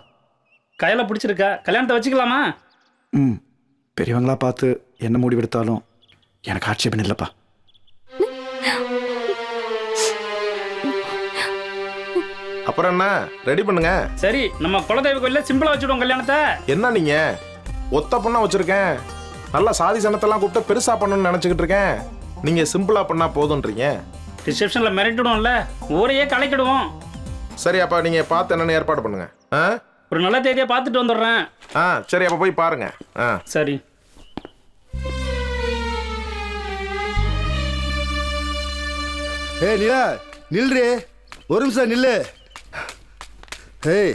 கையில பிடிச்சிருக்கா? கல்யாணத்தை வச்சுக்கலாமா? பெரியவங்களா பார்த்து என்ன முடிவெடுத்தாலும் எனக்கு ஆட்சேபம் இல்லைப்பா. அப்புறம் என்ன, ரெடி பண்ணுங்க. சரி, நம்ம குலதெய்வ கோயில்ல சிம்பிளா வச்சுடுவோம் கல்யாணத்தை. என்ன நீங்க ஒத்த பொண்ணா வச்சிருக்கேன், நல்லா சாதி சனத்தெல்லாம் கூப்பிட்டு பெருசா பண்ணணும்னு நினைச்சுக்கிட்டு இருக்கேன். நீங்க சிம்பிளா பண்ணா போதுன்றீங்க. ரிசப்ஷன்ல மிரட்டிடுவோம்ல, ஊரையே கலைக்கிடுவோம். சரி, அப்ப நீங்க பார்த்து என்னன்னு ஏற்பாடு பண்ணுங்க. ஒரு நல்ல தேதியை பார்த்துட்டு வந்துடுறேன். சரி, அப்ப போய் பாருங்க. சரி. ஏய் நிலா, நில்றே, ஒரு நிமிஷம் நில்லு. ஏய்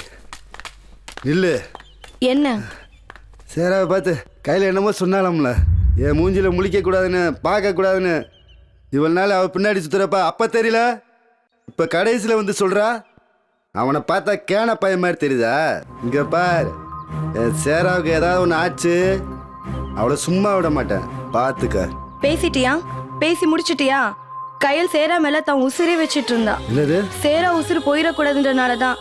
நில்லு. என்ன? சேராவை பார்த்து கையில் என்னமோ சொன்னாலாம்ல, என் மூஞ்சியில் முழிக்கக்கூடாதுன்னு பார்க்கக்கூடாதுன்னு. இவ்வளோ நாள் அவள் பின்னாடி சுற்றுறப்ப அப்போ தெரியல, இப்போ கடைசியில் வந்து சொல்கிறா. அவனை பார்த்தா கேன பையன் மாதிரி தெரியுதா? இங்கே பார், என் சேராவுக்கு ஏதாவது ஒன்று ஆச்சு அவளை சும்மா விட மாட்டேன், பார்த்துக்க. பேசிட்டியா? பேசி முடிச்சிட்டியா? கையில் சேரா மேல தான் உசிரி வச்சிட்டு இருந்தா. என்னது? சேரா உசுறு போயிடக்கூடாதுன்றனாலதான்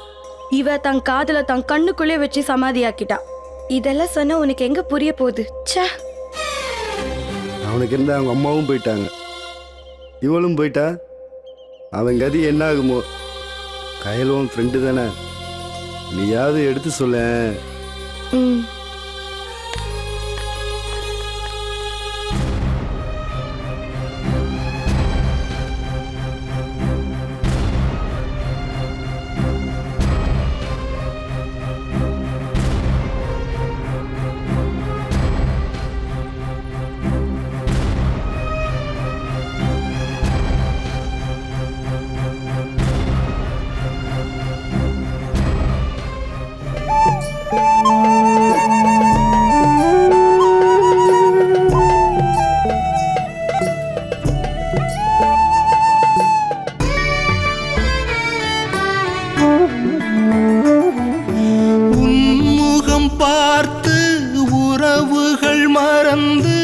இவ தன் காதல தன் கண்ணுக்குள்ளே வச்சு சமாதியாக்கிட்டா. இதெல்லாம் சொன்னா உனக்கு எங்க புரிய போகுது? ச்சே. அவனுக்கு இருந்த அவங்க அம்மாவும் போயிட்டாங்க, இவளும் போயிட்டா. அவன் கதி என்ன ஆகுமோ? கையிலும் ஃப்ரெண்டு தானே, நீயாவது எடுத்து சொல்ல. உன்முகம் பார்த்து உறவுகள் மறந்து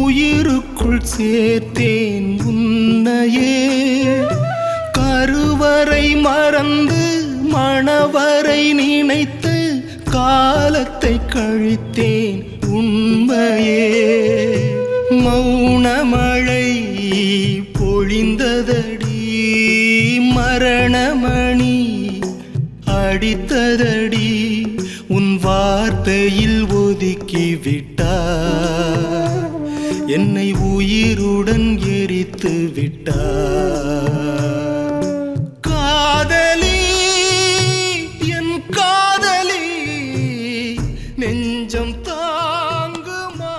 உயிருக்குள் சேர்த்தேன் உன்னையே. கருவறை மறந்து மணவரை நினைத்து காலத்தை கழித்தேன் உண்மையே. மௌனமழை பொழிந்ததடி, மரணமணி அடித்ததடி, உன் வார்த்தையில் ஒதுக்கி விட்டார், என்னை உயிருடன் எரித்து விட்டார். காதலி என் காதலி நெஞ்சம் தாங்குமா?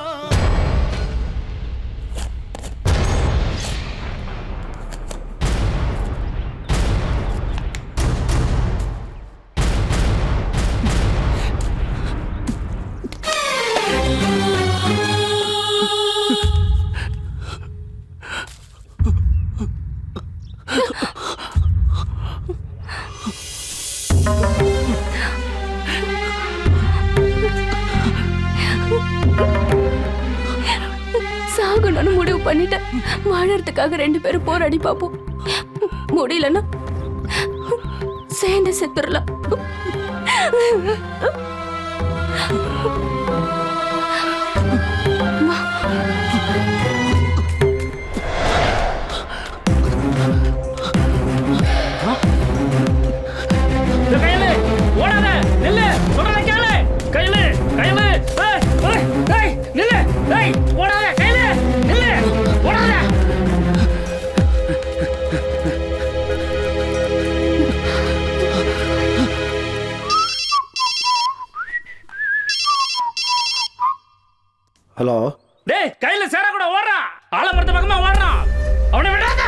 சாகணும்னு முடிவு பண்ணிட்டேன். வாழறதுக்காக 2 பேரும் போராடி பார்ப்போம். முடியலன்னா சேர்ந்து செத்துடலாம். ஹலோ. டேய், கையில சேர கூட ஓடுறா, ஆலமரத்து பக்கமா ஓடுறான், அவனை விடாத.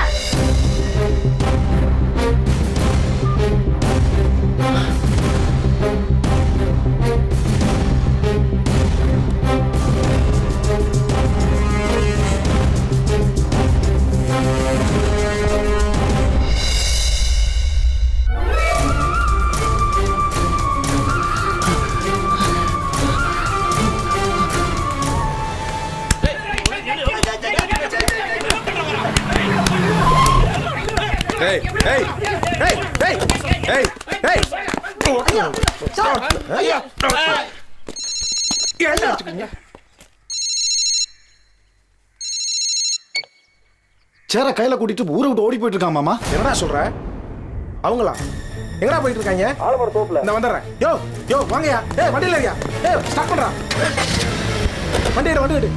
Hey, hey, hey, hey, hey, hey. சேர கையில கூட்டிட்டு ஊரை விட்டு ஓடி போயிட்டு இருக்கான் மாமா. என்னடா சொல்ற? அவங்களா எங்கடா போயிட்டு இருக்காங்க? ஆலமரம் தோப்புல. இந்த வந்துடுறேன். யோ யோ வாங்கயா. ஏய் வண்டியில ஏறியா. ஏய் ஸ்டார்ட் பண்றா. வண்டி எடு.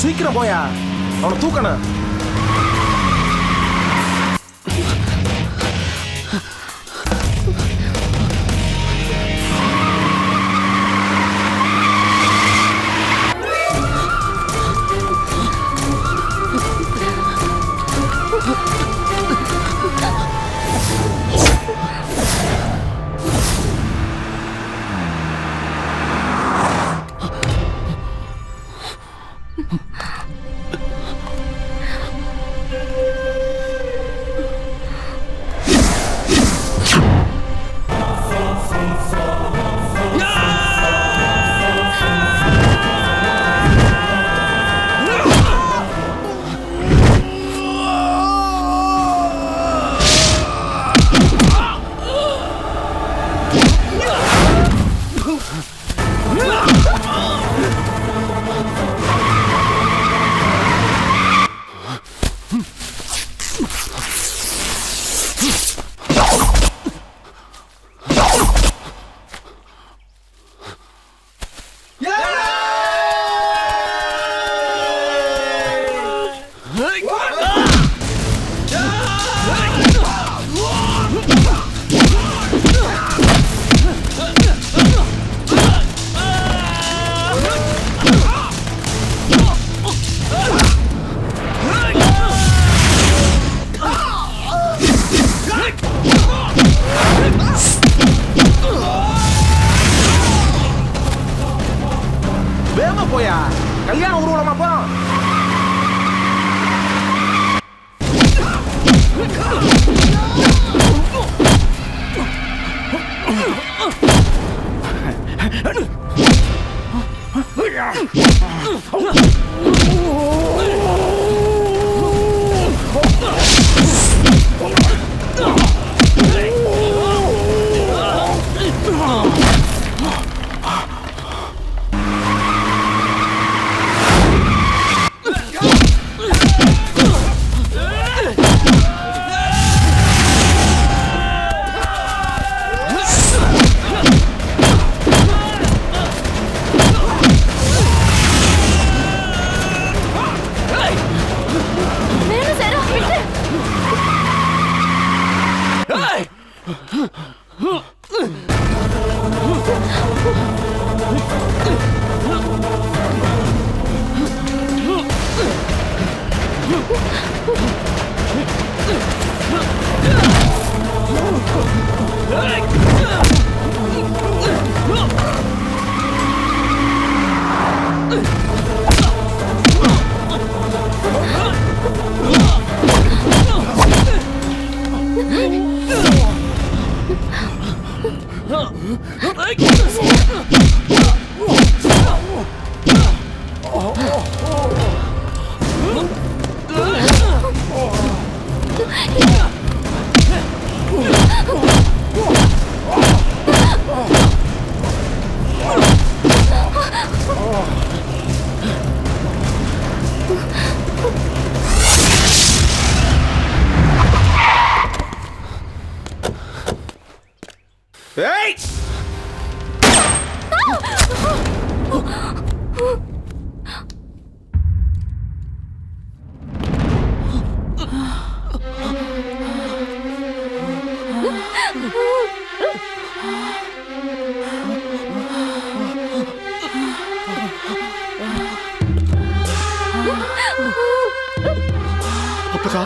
சீக்கிரம் போயா, அவனை தூக்கணும். போயா கல்யாண ஊர்வலமா போறோம். ஏய் அப்பதா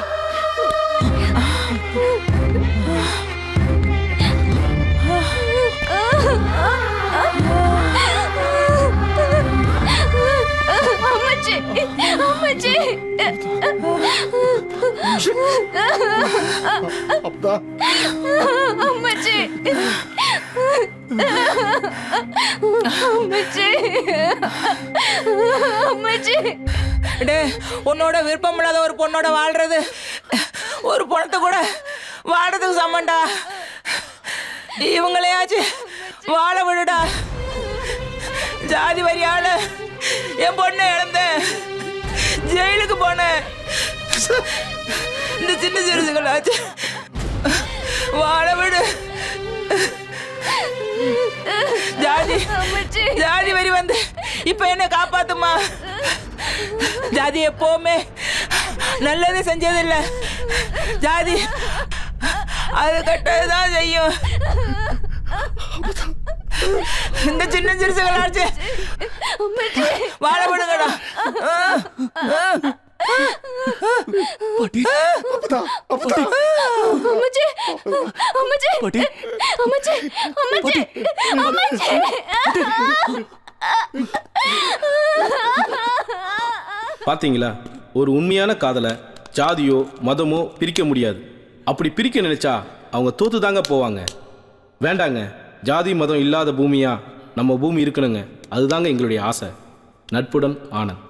அம்மாச்சி அம்மாச்சி அப்பதா அம்மாச்சி அம்மாச்சி அம்மாச்சி டே உன்னோட விருப்பம் இல்லாத ஒரு பொண்ணோட வாழ்றது ஒரு பொண்ணத்தை கூட வாழறதுக்கு சமண்டா. இவங்களையாச்சு வாழ விடுடா. ஜாதி வரியால என் பொண்ணை இழந்தேன், ஜெயிலுக்கு போனேன். இந்த சின்ன சிறுசுகளாச்சு வாழ விடு. ஜாதி வரி வந்து இப்ப என்ன காப்பாத்துமா. ஜாதி எப்பவுமே நல்லது செஞ்சதில்லை. ஜாதி அது கட்டதான் செய்யும். இந்த சின்ன சிறுசுகளாச்சு வாழ விடுங்கடா. பாட்டி அப்பதா அப்பதா அம்மாச்சி அம்மாச்சி பாட்டி அம்மாச்சி அம்மாச்சி அம்மாச்சி பாத்தீங்களா, ஒரு உண்மையான காதலை ஜாதியோ மதமோ பிரிக்க முடியாது. அப்படி பிரிக்க நினைச்சா அவங்க தோத்து தாங்க போவாங்க. வேண்டாங்க, ஜாதி மதம் இல்லாத பூமியா நம்ம பூமி இருக்கணுங்க. அதுதாங்க எங்களுடைய ஆசை. நட்புடன் ஆனந்த்.